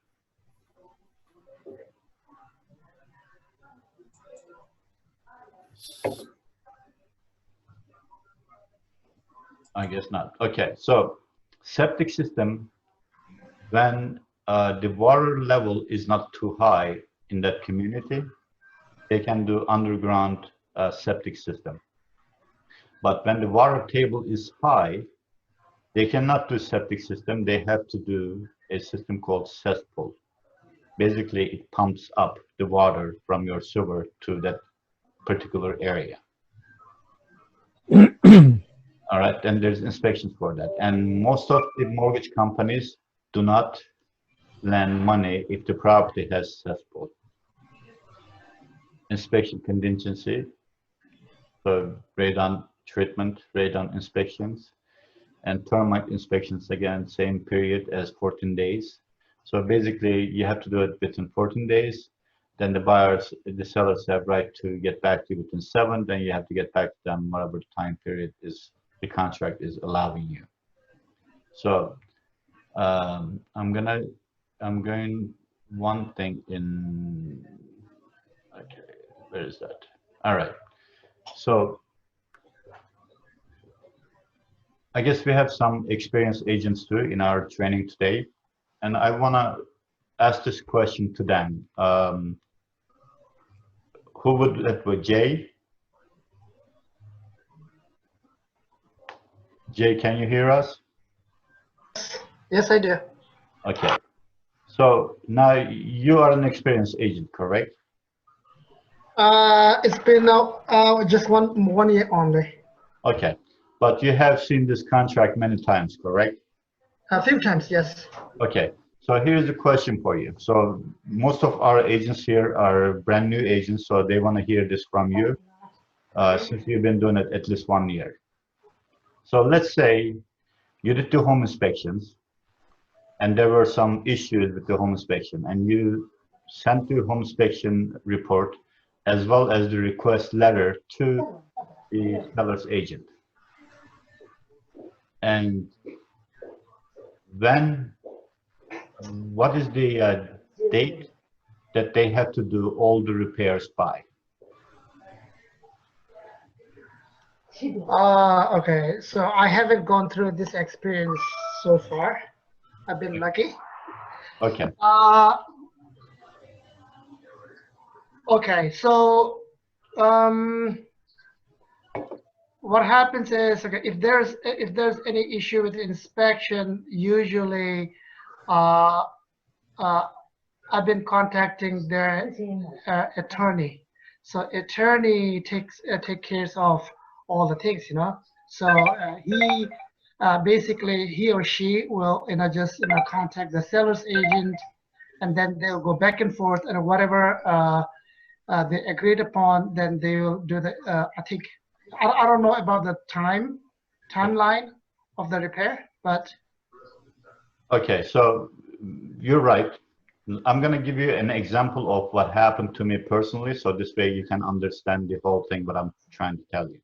S1: I guess not. Okay, so septic system, when the water level is not too high in that community, they can do underground septic system. But when the water table is high, they cannot do septic system. They have to do a system called cesspool. Basically, it pumps up the water from your sewer to that particular area. All right, and there's inspections for that. And most of the mortgage companies do not lend money if the property has cesspool. Inspection contingency, so radon treatment, radon inspections, and termite inspections, again, same period as 14 days. So basically, you have to do it within 14 days. Then the sellers have right to get back to you within 7. Then you have to get back to them whatever time period is the contract is allowing you. So I'm going one thing in. Okay, where is that? All right. So I guess we have some experienced agents too in our training today, and I want to ask this question to them. Who would that be? Jay? Jay, can you hear us?
S5: Yes, I do.
S1: Okay. So now you are an experienced agent, correct?
S8: It's been just one year only.
S1: Okay, but you have seen this contract many times, correct?
S8: A few times, yes.
S1: Okay, so here's the question for you. So most of our agents here are brand new agents, so they want to hear this from you since you've been doing it at least 1 year. So let's say you did the home inspections and there were some issues with the home inspection and you sent the home inspection report as well as the request letter to the seller's agent. And what is the date that they have to do all the repairs by?
S8: Okay, so I haven't gone through this experience so far. I've been lucky.
S1: Okay,
S8: Okay, so what happens is, okay, if there's any issue with the inspection, usually I've been contacting their attorney. So attorney take care of all the things, you know. So he basically he or she will just contact the seller's agent, and then they'll go back and forth, and whatever they agreed upon, then they will do the. I think I don't know about the timeline of the repair, but
S1: okay, so you're right. I'm going to give you an example of what happened to me personally, so this way you can understand the whole thing, what I'm trying to tell you.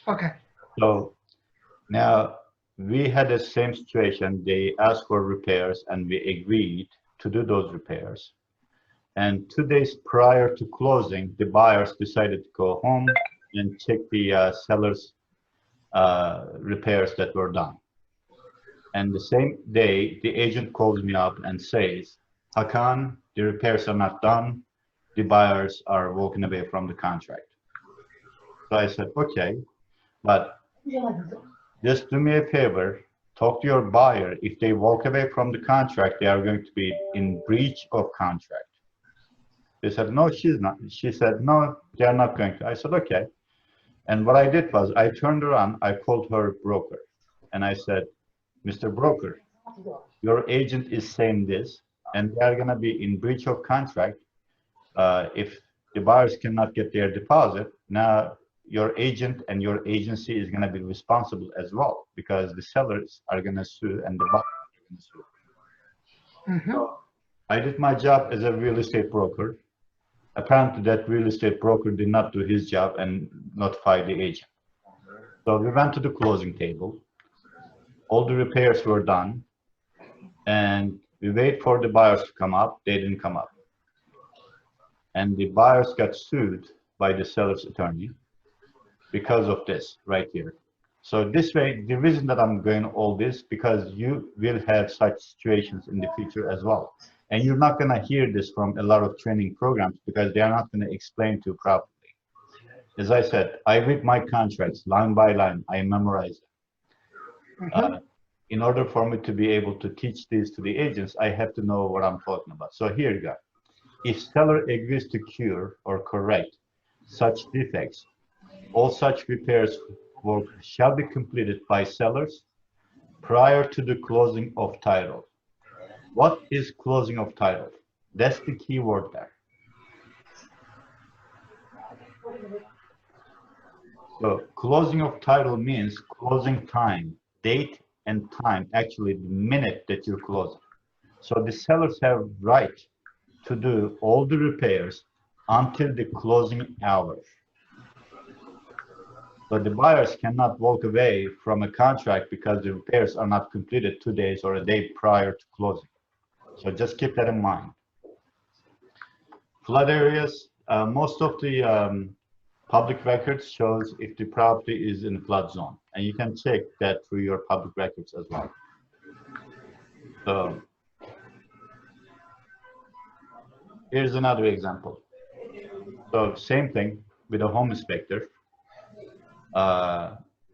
S8: okay.
S1: So now we had the same situation. They asked for repairs and we agreed to do those repairs. And 2 days prior to closing, the buyers decided to go home and check the seller's repairs that were done. And the same day, the agent calls me up and says, Hakan, the repairs are not done. The buyers are walking away from the contract. So I said, okay, but just do me a favor, talk to your buyer. If they walk away from the contract, they are going to be in breach of contract. They said, no, she's not. She said, no, they are not going to. I said, okay. And what I did was I turned around, I called her broker, and I said, Mr. Broker, your agent is saying this, and they are going to be in breach of contract if the buyers cannot get their deposit. Now, your agent and your agency is going to be responsible as well because the sellers are going to sue and the buyers are going to sue.
S8: Mm-hmm.
S1: So I did my job as a real estate broker. Apparently, that real estate broker did not do his job and notify the agent. So we went to the closing table. All the repairs were done, and we wait for the buyers to come up. They didn't come up. And the buyers got sued by the seller's attorney because of this right here. So this way, the reason that I'm going all this, because you will have such situations in the future as well. And you're not going to hear this from a lot of training programs because they are not going to explain to you properly. As I said, I read my contracts line by line. I memorize them. In order for me to be able to teach this to the agents, I have to know what I'm talking about. So here you go. If seller agrees to cure or correct such defects, all such repairs work shall be completed by sellers prior to the closing of title. What is closing of title? That's the key word there. So closing of title means closing time, date and time, actually the minute that you're closing. So the sellers have right to do all the repairs until the closing hour. So the buyers cannot walk away from a contract because the repairs are not completed 2 days or a day prior to closing. So just keep that in mind. Flood areas, most of the public records shows if the property is in a flood zone, and you can check that through your public records as well. So here's another example. So same thing with a home inspector.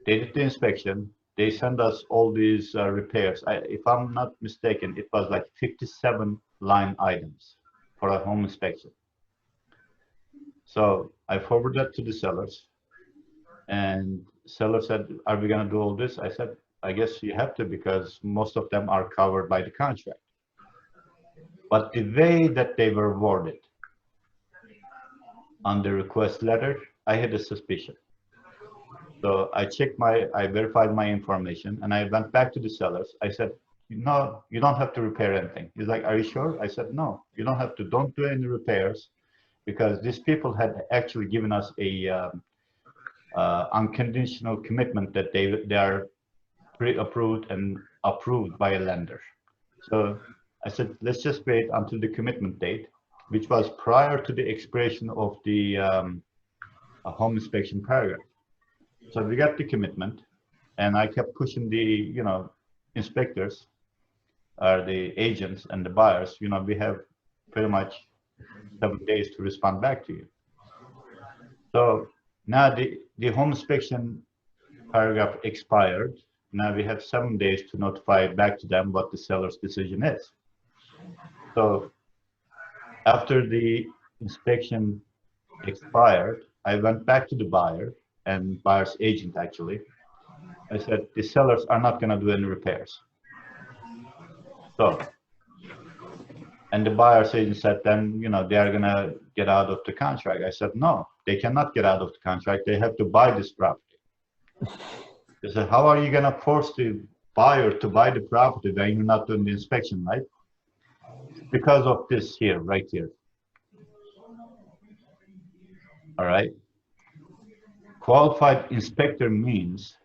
S1: They did the inspection. They send us all these repairs. If I'm not mistaken, it was like 57 line items for a home inspection. So I forwarded that to the sellers, and seller said, are we going to do all this? I said, I guess you have to, because most of them are covered by the contract. But the way that they were worded on the request letter, I had a suspicion. So I verified my information, and I went back to the sellers. I said, no, you don't have to repair anything. He's like, are you sure? I said, no, you don't have to. Don't do any repairs, because these people had actually given us a unconditional commitment that they are pre-approved and approved by a lender. So I said, let's just wait until the commitment date, which was prior to the expiration of the home inspection paragraph. So we got the commitment, and I kept pushing the, inspectors, or the agents and the buyers, we have pretty much 7 days to respond back to you. So now the home inspection paragraph expired. Now we have 7 days to notify back to them what the seller's decision is. So after the inspection expired, I went back to the buyer and buyer's agent, actually. I said, the sellers are not going to do any repairs. So, and the buyer's agent said, then, they are going to get out of the contract. I said, no, they cannot get out of the contract. They have to buy this property. They said, how are you going to force the buyer to buy the property when you're not doing the inspection, right? Because of this here, right here. All right. Qualified inspector means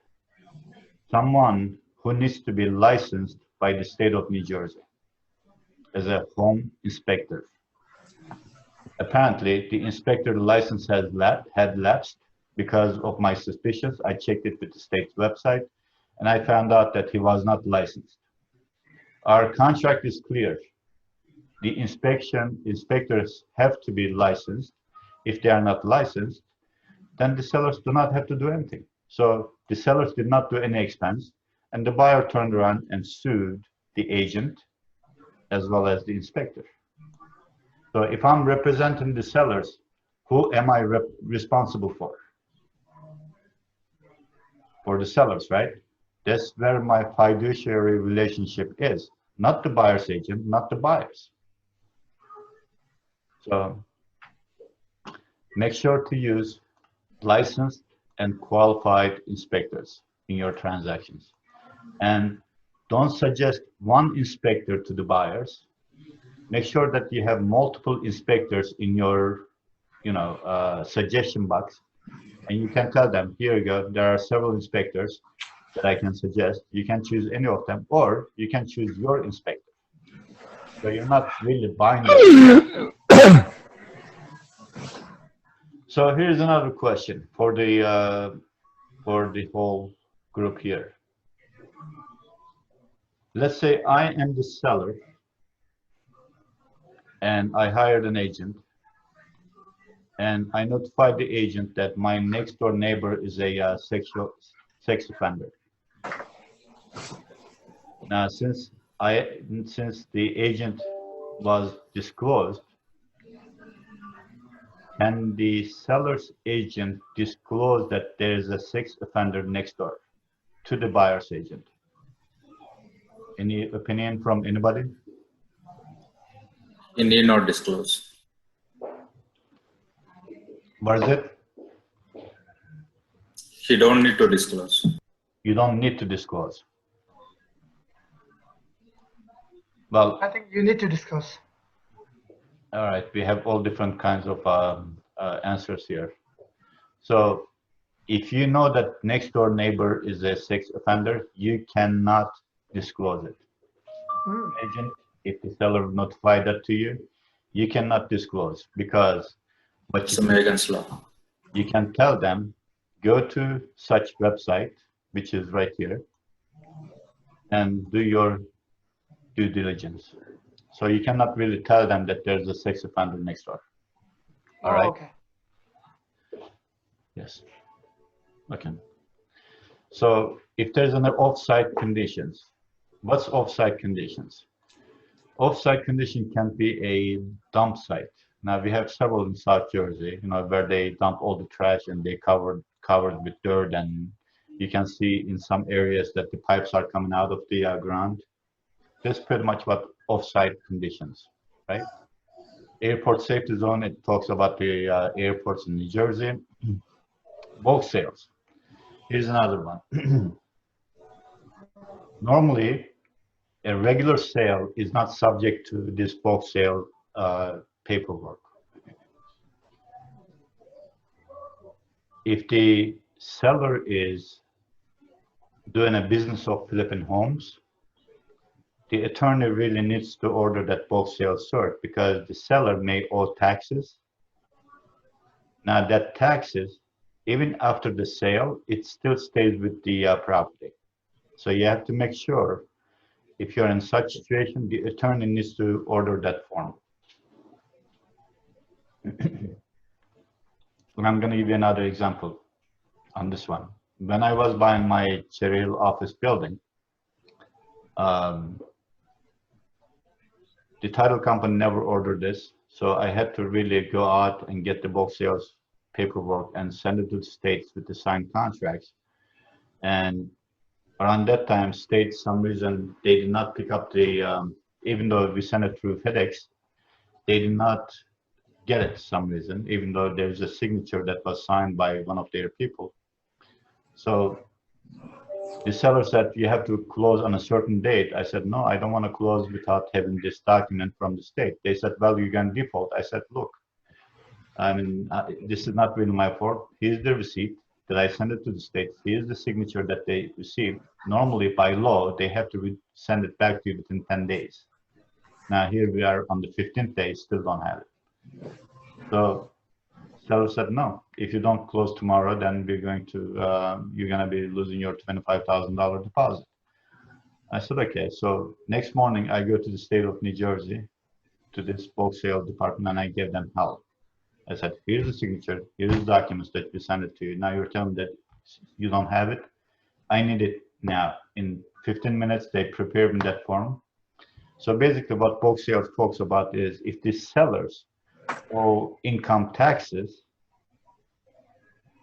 S1: someone who needs to be licensed by the state of New Jersey as a home inspector. Apparently, the inspector license had lapsed because of my suspicions. I checked it with the state's website, and I found out that he was not licensed. Our contract is clear. The inspectors have to be licensed. If they are not licensed, then the sellers do not have to do anything. So the sellers did not do any expense, and the buyer turned around and sued the agent as well as the inspector. So if I'm representing the sellers, who am I responsible for? For the sellers, right? That's where my fiduciary relationship is, not the buyer's agent, not the buyers. So make sure to use licensed and qualified inspectors in your transactions. And don't suggest one inspector to the buyers. Make sure that you have multiple inspectors in your suggestion box. And you can tell them, here you go, there are several inspectors that I can suggest. You can choose any of them, or you can choose your inspector. So you're not really buying them. So here's another question for the whole group here. Let's say I am the seller and I hired an agent, and I notified the agent that my next door neighbor is a sex offender. Now, since the agent was disclosed, can the seller's agent disclose that there is a sex offender next door to the buyer's agent? Any opinion from anybody?
S4: You need not disclose.
S1: What is it?
S4: You don't need to disclose.
S1: You don't need to disclose. Well,
S8: I think you need to discuss.
S1: all right, we have all different kinds of answers here. So if you know that next door neighbor is a sex offender, you cannot disclose it. Agent, if the seller notified that to you, you cannot disclose, because what
S4: It's American's law.
S1: you can tell them, go to such website, which is right here, and do your due diligence. So you cannot really tell them that there's a sex offender next door. All right?
S8: Okay.
S1: Yes. Okay. So if there's an offsite conditions, what's offsite conditions? Off-site condition can be a dump site. Now we have several in South Jersey, where they dump all the trash and they covered with dirt, and you can see in some areas that the pipes are coming out of the ground. That's pretty much what off-site conditions, right? Airport safety zone, it talks about the airports in New Jersey. Bulk sales. Here's another one. Normally, a regular sale is not subject to this bulk sale paperwork. If the seller is doing a business of flipping homes, the attorney really needs to order that bulk sale cert because the seller may owe taxes. Now that taxes, even after the sale, it still stays with the property. So you have to make sure if you're in such situation, the attorney needs to order that form. And I'm going to give you another example on this one. When I was buying my Cherry Hill office building, the title company never ordered this, so I had to really go out and get the bulk sales paperwork and send it to the states with the signed contracts. And around that time, states, some reason, they did not pick up the, even though we sent it through FedEx, they did not get it some reason, even though there's a signature that was signed by one of their people. So the seller said, you have to close on a certain date. I said, no, I don't want to close without having this document from the state. They said, well, you can default. I said, look, I mean, this is not really my fault. Here's the receipt that I sent it to the state. Here's the signature that they received. Normally, by law, they have to send it back to you within 10 days. Now, here we are on the 15th day, still don't have it. So seller said, no, if you don't close tomorrow, then we're going to, you're going to be losing your $25,000 deposit. I said, okay. So next morning I go to the state of New Jersey to this bulk sale department and I gave them help. I said, here's the signature, here's the documents that we sent it to you. Now you're telling me that you don't have it. I need it now. In 15 minutes, they prepared me that form. So basically what bulk sales talks about is if the sellers owe income taxes,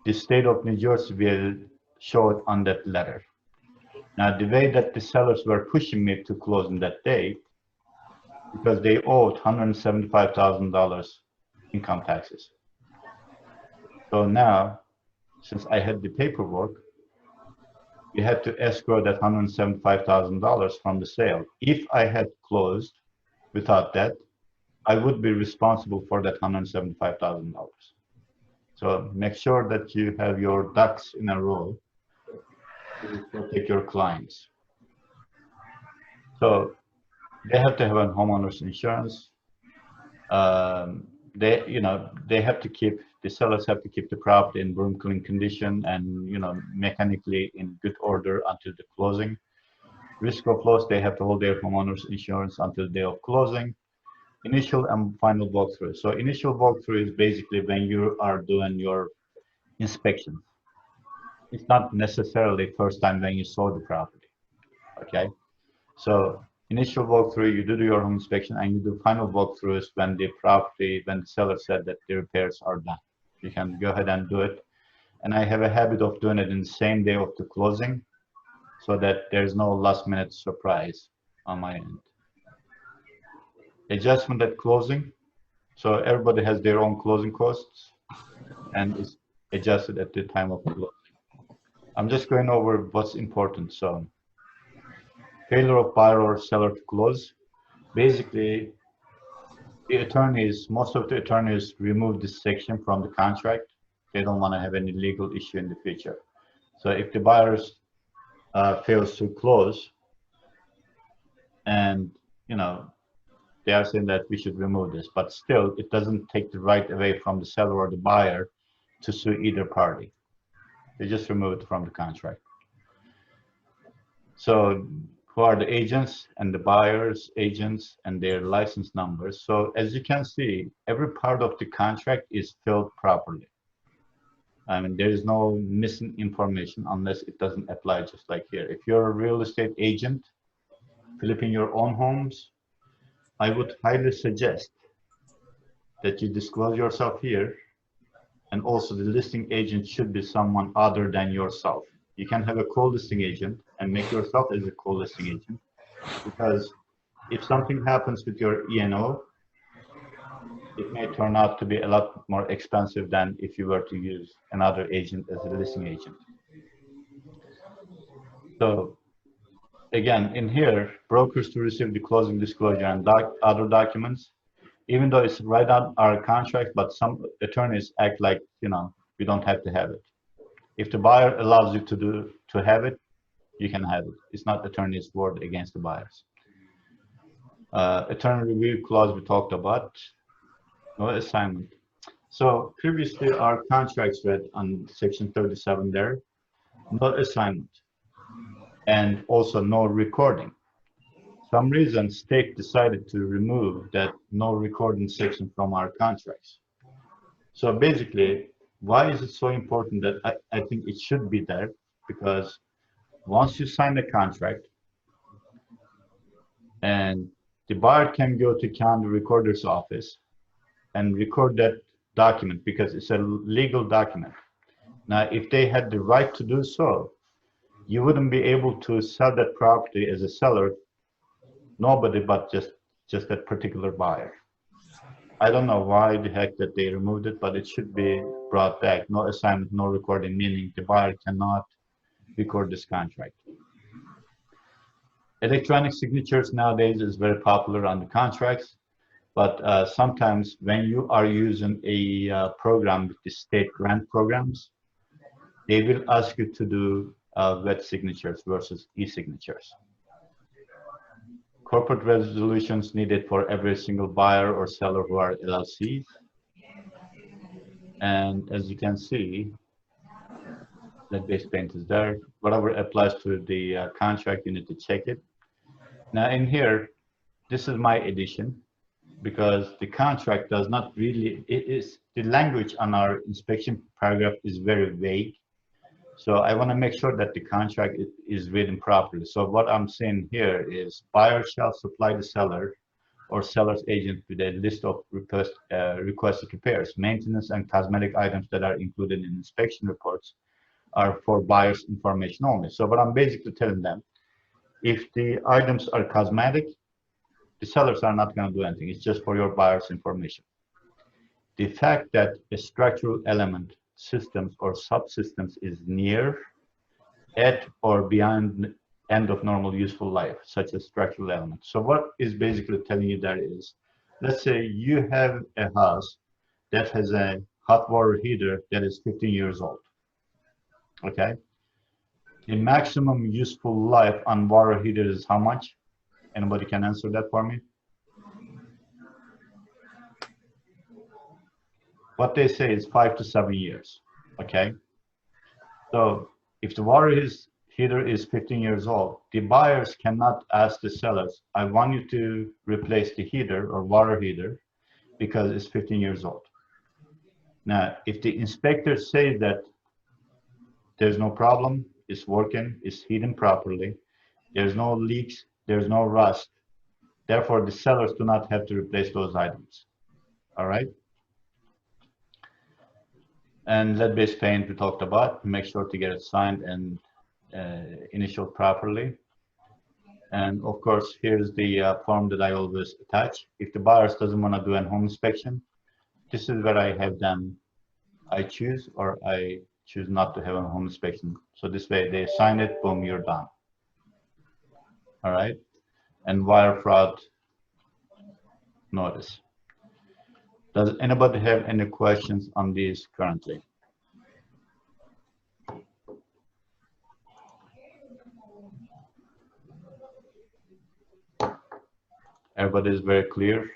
S1: the state of New Jersey will show it on that letter. Now, the way that the sellers were pushing me to close on that day, because they owed $175,000 income taxes. So now, since I had the paperwork, we had to escrow that $175,000 from the sale. If I had closed without that, I would be responsible for that $175,000. So make sure that you have your ducks in a row to protect your clients. So they have to have a homeowner's insurance. They have to keep, the sellers have to keep the property in broom clean condition and, mechanically in good order until the closing. Risk of loss, they have to hold their homeowner's insurance until the day of closing. Initial and final walkthrough. So initial walkthrough is basically when you are doing your inspection. It's not necessarily first time when you saw the property, okay? So initial walkthrough, you do your home inspection and you do final walkthroughs when the seller said that the repairs are done. You can go ahead and do it. And I have a habit of doing it in the same day of the closing so that there's no last minute surprise on my end. Adjustment at closing. So everybody has their own closing costs and it's adjusted at the time of closing. I'm just going over what's important. So failure of buyer or seller to close. Basically, the attorneys, most of the attorneys remove this section from the contract. They don't want to have any legal issue in the future. So if the buyers fails to close and, they are saying that we should remove this, but still it doesn't take the right away from the seller or the buyer to sue either party. They just remove it from the contract. So who are the agents and the buyers, agents, and their license numbers. So as you can see, every part of the contract is filled properly. I mean, there is no missing information unless it doesn't apply just like here. If you're a real estate agent, flipping your own homes, I would highly suggest that you disclose yourself here, and also the listing agent should be someone other than yourself. You can have a co-listing agent and make yourself as a co-listing agent, because if something happens with your E&O, it may turn out to be a lot more expensive than if you were to use another agent as a listing agent. So again, in here, brokers to receive the closing disclosure and other documents, even though it's right on our contract, but some attorneys act like, you know, we don't have to have it. If the buyer allows you to have it, you can have it. It's not attorney's word against the buyers. Attorney review clause we talked about, no assignment. So previously our contracts read on section 37 there, no assignment, and also no recording. Some reason state decided to remove that no recording section from our contracts. So basically, why is it so important that I think it should be there? Because once you sign the contract and the buyer can go to county recorder's office and record that document because it's a legal document. Now, if they had the right to do so, you wouldn't be able to sell that property as a seller, nobody but just that particular buyer. I don't know why the heck that they removed it, but it should be brought back. No assignment, no recording, meaning the buyer cannot record this contract. Electronic signatures nowadays is very popular on the contracts, but sometimes when you are using a program with the state grant programs, they will ask you to do wet signatures versus e-signatures. Corporate resolutions needed for every single buyer or seller who are LLCs. And as you can see, that base paint is there. Whatever applies to the contract, you need to check it. Now in here, this is my edition, because the contract does not really, the language on our inspection paragraph is very vague. So I want to make sure that the contract is written properly. So what I'm saying here is buyer shall supply the seller or seller's agent with a list of requested repairs. Maintenance and cosmetic items that are included in inspection reports are for buyer's information only. So what I'm basically telling them, if the items are cosmetic, the sellers are not going to do anything. It's just for your buyer's information. The fact that a structural element, systems or subsystems is near, at, or beyond end of normal useful life, such as structural elements. So what is basically telling you that is, let's say you have a house that has a hot water heater that is 15 years old. Okay. The maximum useful life on water heater is how much? Anybody can answer that for me? What they say is 5 to 7 years. Okay. So if the water heater is 15 years old, the buyers cannot ask the sellers, I want you to replace the heater or water heater because it's 15 years old. Now, if the inspector says that there's no problem, it's working, it's heating properly, there's no leaks, there's no rust, therefore the sellers do not have to replace those items. All right. And lead-based paint we talked about, make sure to get it signed and initialed properly. And of course, here's the form that I always attach. If the buyer doesn't want to do a home inspection, this is where I have them, I choose or I choose not to have a home inspection. So this way they sign it, boom, you're done. All right. And wire fraud notice. Does anybody have any questions on these currently? Everybody is very clear.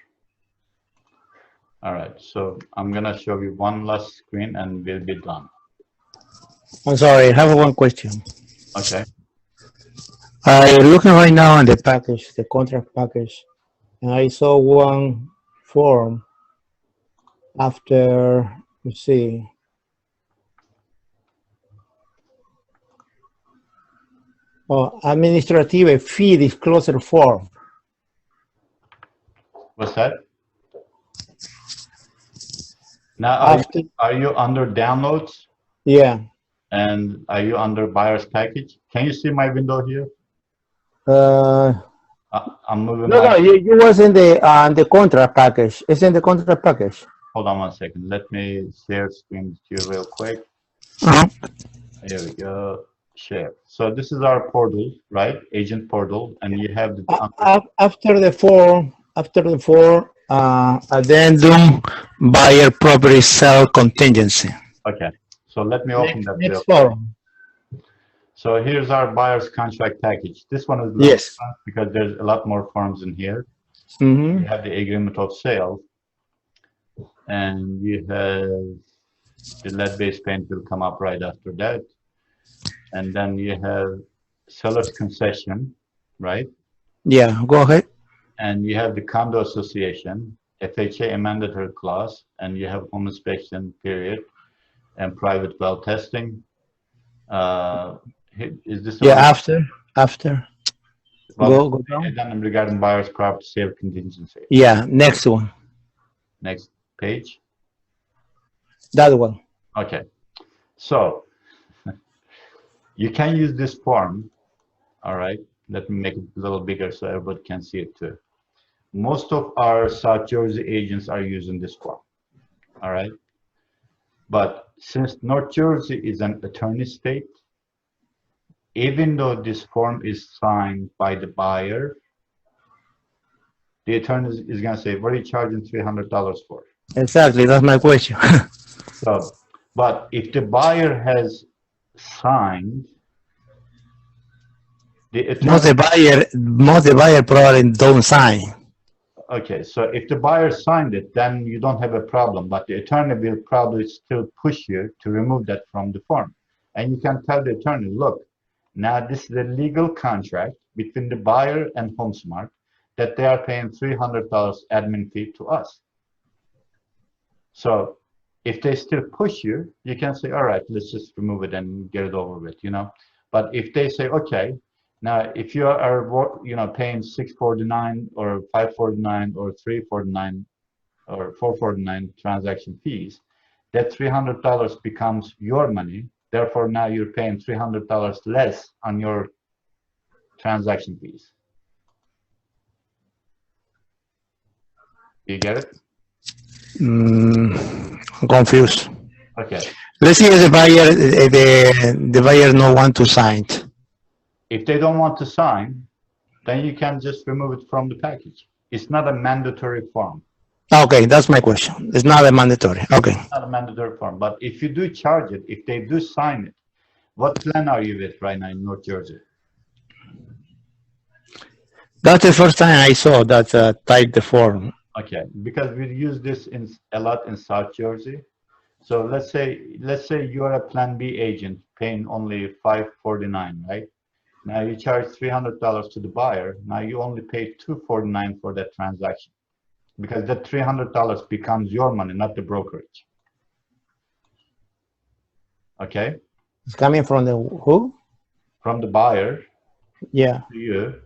S1: All right, so I'm gonna show you one last screen and we'll be done.
S3: I'm sorry, I have one question.
S1: Okay.
S3: I'm looking right now on the package, the contract package, and I saw one form after, let's see, administrative fee disclosure form.
S1: What's that? Now,
S3: After,
S1: are you under downloads
S3: yeah.
S1: and are you under buyer's package? Can you see my window here? I'm moving
S3: No,
S1: my.
S3: you was in the contract package. It's in the contract package.
S1: Hold on one second. Let me share screen with you real quick.
S3: Uh-huh.
S1: Here we go. Share. So this is our portal, right? Agent portal, and you have the.
S3: After the four, addendum buyer property sale contingency.
S1: Okay. So let me open that real
S3: Next
S1: quick.
S3: form.
S1: So here's our buyer's contract package. This one is
S3: Yes.
S1: because there's a lot more forms in here.
S3: Mm-hmm.
S1: You have the agreement of sale, and you have the lead-based paint will come up right after that, and then you have seller's concession, right?
S3: Yeah, go ahead.
S1: And you have the condo association, FHA mandatory clause, and you have home inspection period and private well testing. Is this the
S3: Yeah,
S1: one?
S3: after.
S1: Well,
S3: Go down.
S1: addendum regarding buyer's property sale contingency.
S3: Yeah, next one.
S1: Next page.
S3: That one.
S1: Okay. So you can use this form. All right. Let me make it a little bigger so everybody can see it too. Most of our South Jersey agents are using this form. All right. But since North Jersey is an attorney state, even though this form is signed by the buyer, the attorney is going to say, what are you charging $300 for?
S3: Exactly, that's my question.
S1: So, but if the buyer has signed, the attorney,
S3: most the buyer probably don't sign.
S1: okay, so if the buyer signed it, then you don't have a problem, but the attorney will probably still push you to remove that from the form. And you can tell the attorney, look, now this is a legal contract between the buyer and Homesmart that they are paying $300 admin fee to us. So if they still push you, you can say, all right, let's just remove it and get it over with, you know. But if they say, okay, now if you are, you know, paying $649 or $549 or $349 or $449 transaction fees, that $300 becomes your money. Therefore, now you're paying $300 less on your transaction fees. You get it?
S3: I'm confused.
S1: Okay.
S3: Let's see if the buyer no want to sign it.
S1: If they don't want to sign, then you can just remove it from the package. It's not a mandatory form.
S3: Okay, that's my question. It's not a mandatory. Okay.
S1: It's not a mandatory form. But if you do charge it, if they do sign it, what plan are you with right now in North Jersey?
S3: That's the first time I saw that type the form.
S1: Okay, because we use this a lot in South Jersey. So let's say you are a Plan B agent paying only $549, right? Now you charge $300 to the buyer. Now you only pay $249 for that transaction, because that $300 becomes your money, not the brokerage. Okay?
S3: It's coming from the who?
S1: From the buyer
S3: Yeah.
S1: to you,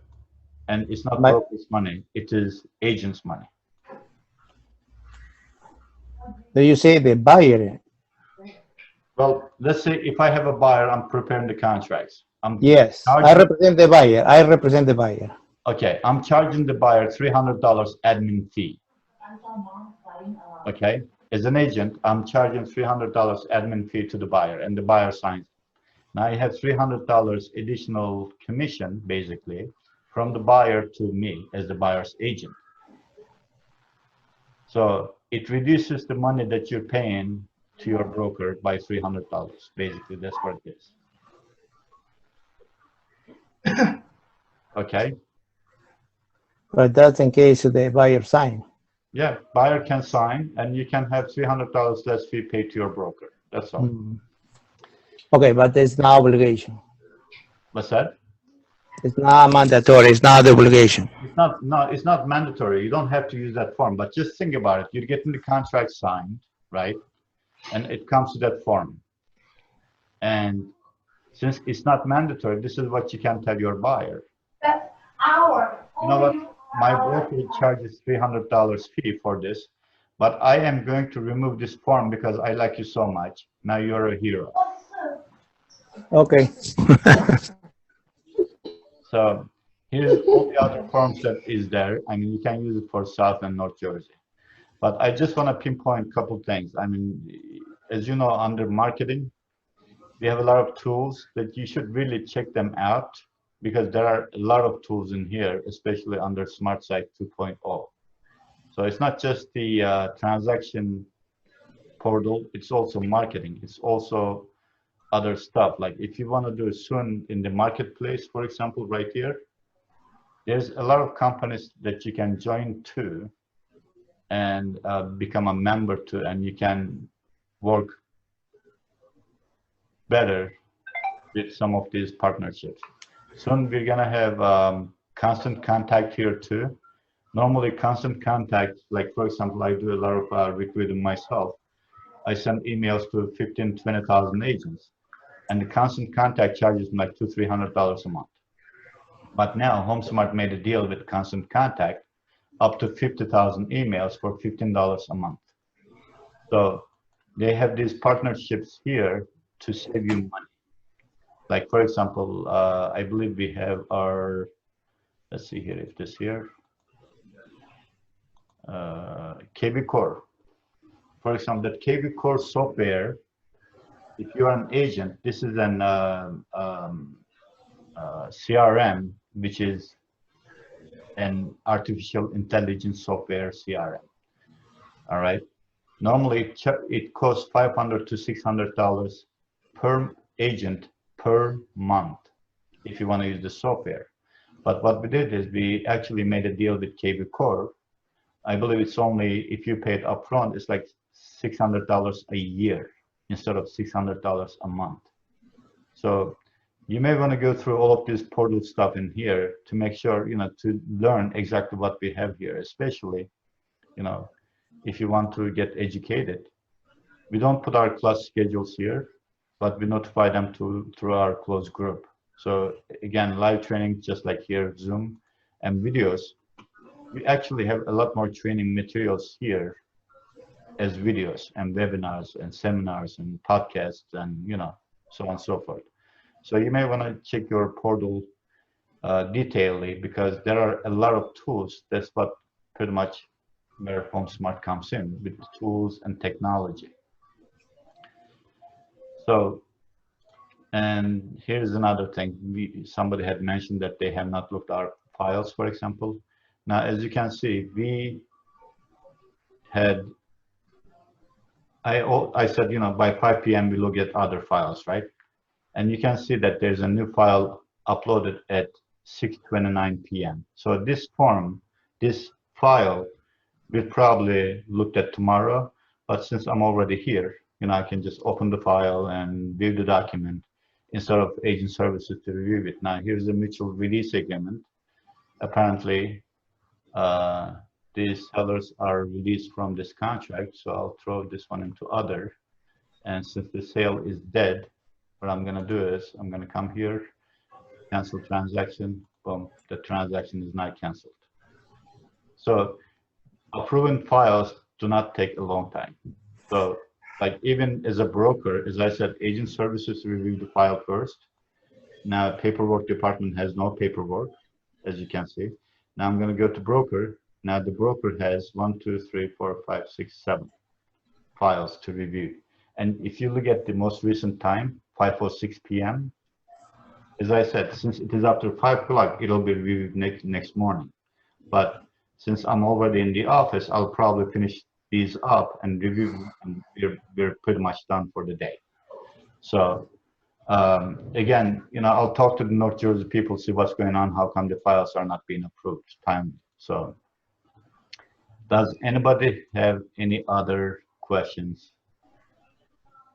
S1: and it's not
S3: But-
S1: broker's money, it is agent's money.
S3: Do you say the buyer?
S1: Well, let's say if I have a buyer, I'm preparing the contracts.
S3: Yes, I represent the buyer. I represent the buyer.
S1: Okay, I'm charging the buyer $300 admin fee. Okay, as an agent, I'm charging $300 admin fee to the buyer, and the buyer signs. Now I have $300 additional commission, basically, from the buyer to me as the buyer's agent. So it reduces the money that you're paying to your broker by $300. Basically, that's what it is. Okay.
S3: But that's in case the buyer sign.
S1: Yeah, buyer can sign, and you can have $300 less fee paid to your broker. That's all.
S3: Okay, but there's no obligation.
S1: What's that?
S3: It's not mandatory. It's not the obligation.
S1: It's not. No, it's not mandatory. You don't have to use that form. But just think about it. You're getting the contract signed, right? And it comes to that form. And since it's not mandatory, this is what you can tell your buyer.
S7: That's our.
S1: You know what? my broker charges $300 fee for this, but I am going to remove this form because I like you so much. Now you're a hero.
S3: Okay.
S1: So here's all the other forms that is there. I mean, you can use it for South and North Jersey. But I just want to pinpoint a couple things. I mean, as you know, under marketing, we have a lot of tools that you should really check them out because there are a lot of tools in here, especially under Smart Site 2.0. So it's not just the transaction portal, it's also marketing. It's also other stuff. Like if you want to do soon in the marketplace, for example, right here, there's a lot of companies that you can join to and become a member to, and you can work better with some of these partnerships. Soon we're gonna have constant contact here too. Normally constant contact, like for example, I do a lot of recruiting myself. I send emails to 15, 20,000 agents, and the constant contact charges me like $200-300 a month. But now Homesmart made a deal with constant contact up to 50,000 emails for $15 a month. So they have these partnerships here to save you money. Like for example, I believe we have our, let's see here, if this here, KB Core. For example, that KB Core software, if you are an agent, this is an CRM, which is an artificial intelligence software CRM. All right. Normally, it costs $500 to $600 per agent per month if you want to use the software. But what we did is we actually made a deal with KB Core. I believe it's only, if you pay it upfront, it's like $600 a year instead of $600 a month. So you may want to go through all of this portal stuff in here to make sure, you know, to learn exactly what we have here, especially, you know, if you want to get educated. We don't put our class schedules here, but we notify them through our closed group. So again, live training, just like here, Zoom and videos. We actually have a lot more training materials here as videos and webinars and seminars and podcasts and, you know, so on and so forth. So you may want to check your portal detailedly because there are a lot of tools. That's what pretty much where Homesmart comes in with tools and technology. So, and here's another thing. Somebody had mentioned that they have not looked at our files, for example. Now, as you can see, we had, I said, you know, by 5 p.m. we look at other files, right? And you can see that there's a new file uploaded at 6:29 p.m. So this form, this file, we'll probably look at tomorrow. But since I'm already here, you know, I can just open the file and view the document instead of agent services to review it. Now, here's the mutual release agreement. Apparently, these sellers are released from this contract. So I'll throw this one into other. And since the sale is dead, what I'm going to do is I'm going to come here, cancel transaction. Boom, the transaction is not canceled. So approving files do not take a long time. So like even as a broker, as I said, agent services review the file first. Now paperwork department has no paperwork, as you can see. Now I'm going to go to broker. Now the broker has 1, 2, 3, 4, 5, 6, 7 files to review. And if you look at the most recent time, 5:06 p.m., as I said, since it is after 5 o'clock, it'll be reviewed next morning. But since I'm already in the office, I'll probably finish these up and review them, and we're pretty much done for the day. So again, you know, I'll talk to the North Jersey people, see what's going on, how come the files are not being approved timely. So does anybody have any other questions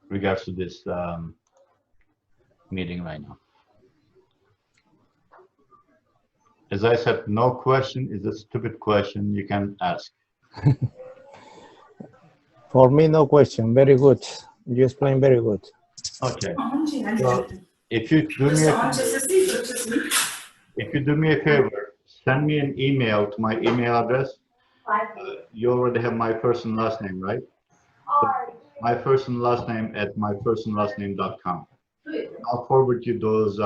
S1: regards to this meeting right now? As I said, no question is a stupid question you can ask.
S3: For me, no question. Very good. You explained very good.
S1: Okay. So if you do me a favor, send me an email to my email address. You already have my first and last name, right? So my first and last name at myfirstandlastname.com. I'll forward you those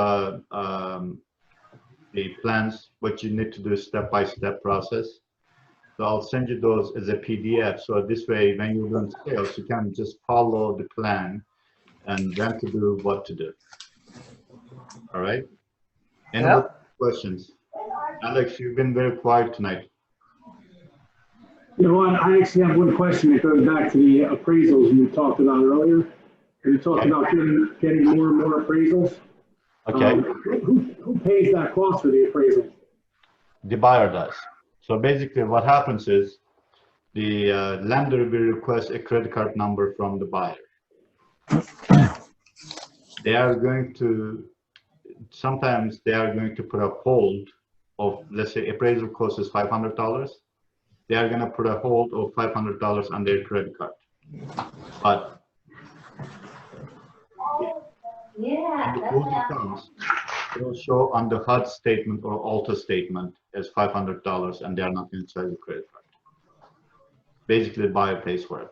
S1: the plans, what you need to do step-by-step process. So I'll send you those as a PDF. So this way, when you run sales, you can just follow the plan and when to do, what to do. All right? Any other questions? Alex, you've been very quiet tonight.
S6: You know what, I actually have one question that goes back to the appraisals you talked about earlier. You talked about getting more and more appraisals.
S1: Okay.
S6: Who pays that cost for the appraisal?
S1: The buyer does. So basically what happens is the lender will request a credit card number from the buyer. They are going to, sometimes they are going to put a hold of, let's say appraisal cost is $500. They are going to put a hold of $500 on their credit card. But when the closing comes, it will show on the HUD statement or Alta statement as $500 and they are not going to charge the credit card. Basically, the buyer pays for it.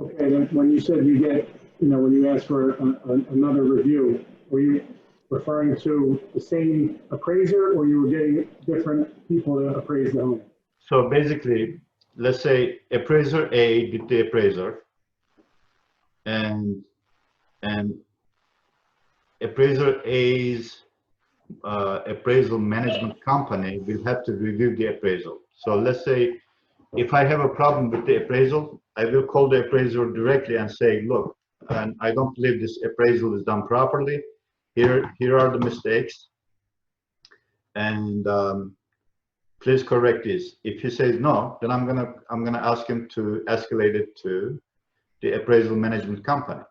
S6: Okay, then when you said you get, you know, when you ask for another review, were you referring to the same appraiser or you were getting different people to appraise the home?
S1: So basically, let's say appraiser A did the appraiser and appraiser A's appraisal management company will have to review the appraisal. So let's say if I have a problem with the appraisal, I will call the appraiser directly and say, look, and I don't believe this appraisal is done properly. Here are the mistakes, and please correct this. If he says no, then I'm gonna ask him to escalate it to the appraisal management company.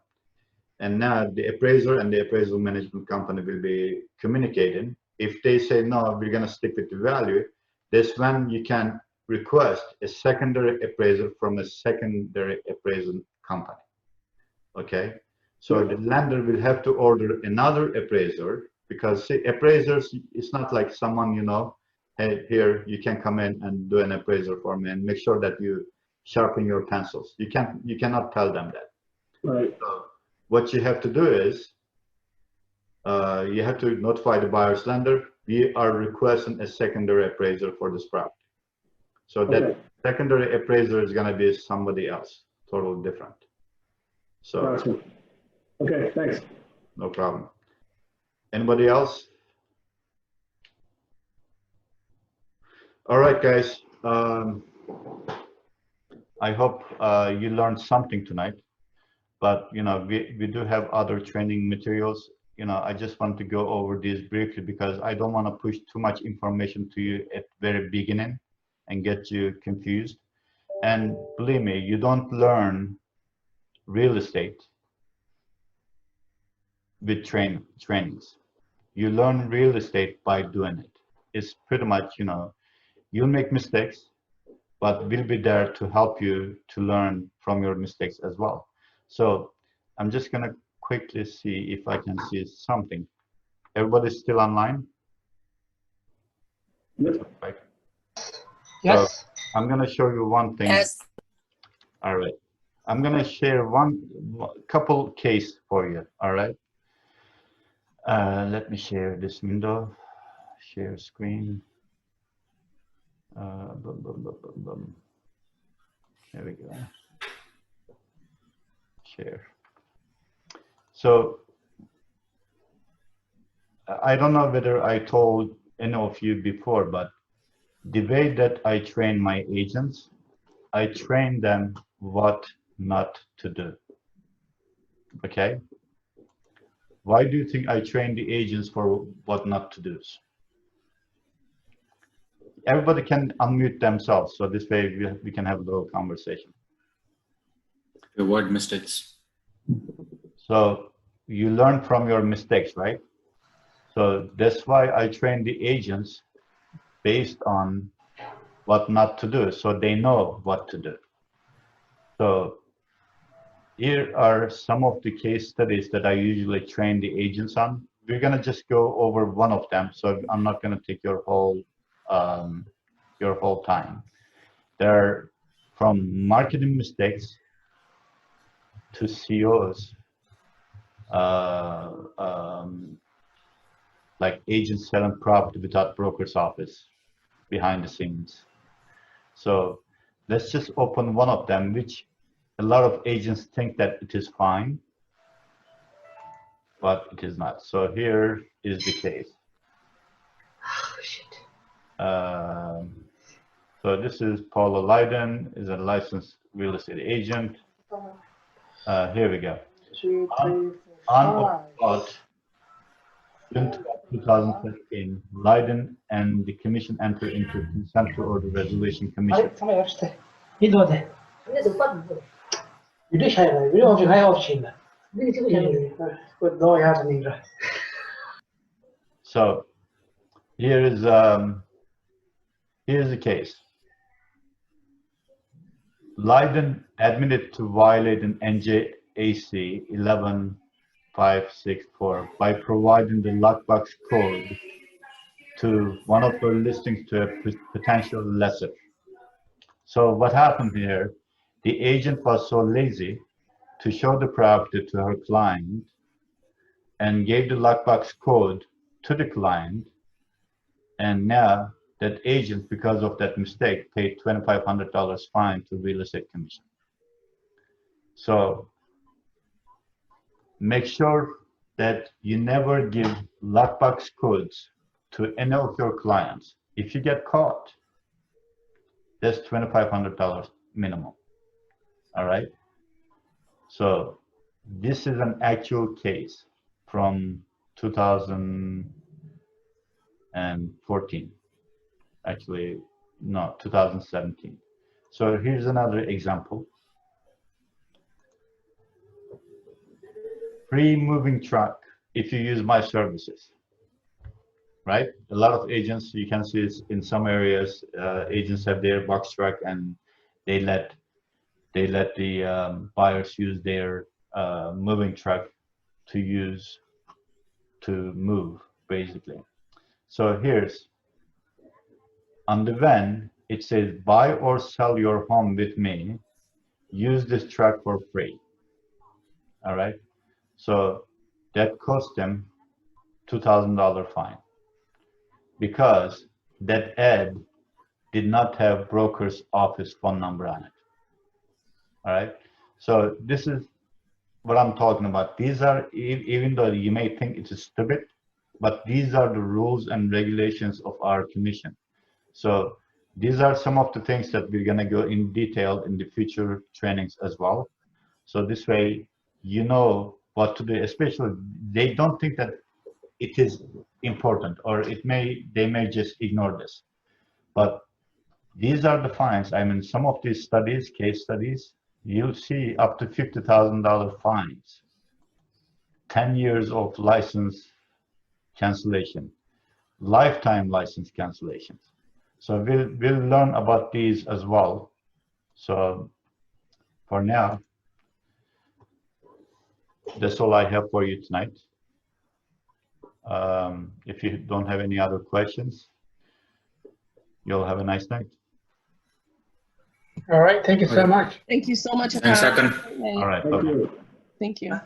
S1: And now the appraiser and the appraisal management company will be communicating. If they say no, we're gonna stick with the value, that's when you can request a secondary appraiser from a secondary appraisal company. Okay, so the lender will have to order another appraiser because see, appraisers, it's not like someone, you know, hey, here you can come in and do an appraiser for me and make sure that you sharpen your pencils. You cannot tell them that.
S6: Right.
S1: So what you have to do is you have to notify the buyer's lender. We are requesting a secondary appraiser for this property. So that secondary appraiser is going to be somebody else, totally different. So,
S6: Gotcha. Okay, thanks.
S1: no problem. Anybody else? All right, guys. I hope you learned something tonight. But you know, we do have other training materials. You know, I just want to go over these briefly because I don't want to push too much information to you at the very beginning and get you confused. And believe me, you don't learn real estate with trainings. You learn real estate by doing it. It's pretty much, you know, you'll make mistakes, but we'll be there to help you to learn from your mistakes as well. So I'm just gonna quickly see if I can see something. Everybody's still online?
S6: Yep.
S1: Right.
S8: Yes.
S1: So I'm gonna show you one thing.
S2: Yes.
S1: All right. I'm gonna share one couple case for you. All right. Let me share this window. Share screen. Boom, boom, boom, boom, boom. There we go. Share. So I don't know whether I told any of you before, but the way that I train my agents, I train them what not to do. Okay? Why do you think I train the agents for what not to do? Everybody can unmute themselves, so this way we can have a little conversation.
S4: Avoid mistakes.
S1: So you learn from your mistakes, right? So that's why I train the agents based on what not to do, so they know what to do. So here are some of the case studies that I usually train the agents on. we're gonna just go over one of them. So I'm not gonna take your whole time. They're from marketing mistakes to CEOs, like agents selling property without broker's office behind the scenes. So let's just open one of them, which a lot of agents think that it is fine, but it is not. So here is the case. So this is Paula Leiden, is a licensed real estate agent. Here we go. On about June 2017, Leiden and the commission entered into consent to order resolution commission. So here's the case. Leiden admitted to violating NJAC 11564 by providing the lockbox code to one of her listings to a potential lessor. So what happened here, the agent was so lazy to show the property to her client and gave the lockbox code to the client, and now that agent, because of that mistake, paid $2,500 fine to real estate commission. So make sure that you never give lockbox codes to any of your clients. If you get caught, that's $2,500 minimum. All right. So this is an actual case from 2014. Actually, no, 2017. So here's another example. Free moving truck if you use my services, right? A lot of agents, you can see this in some areas, agents have their box truck and they let the buyers use their moving truck to move, basically. So here's, on the van, it says, buy or sell your home with me, use this truck for free. All right. So that cost them $2,000 fine because that ad did not have broker's office phone number on it. All right. So this is what I'm talking about. These are, even though you may think it is stupid, but these are the rules and regulations of our commission. So these are some of the things that we're going to go in detail in the future trainings as well. So this way, you know what to do, especially they don't think that it is important, or they may just ignore this. But these are the fines. I mean, some of these studies, case studies, you'll see up to $50,000 fines, 10 years of license cancellation, lifetime license cancellations. So we'll learn about these as well. So for now, that's all I have for you tonight. If you don't have any other questions, you'll have a nice night.
S8: All right. Thank you so much.
S9: Thank you so much.
S4: Thanks, Akan.
S6: Thank you.
S9: Thank you.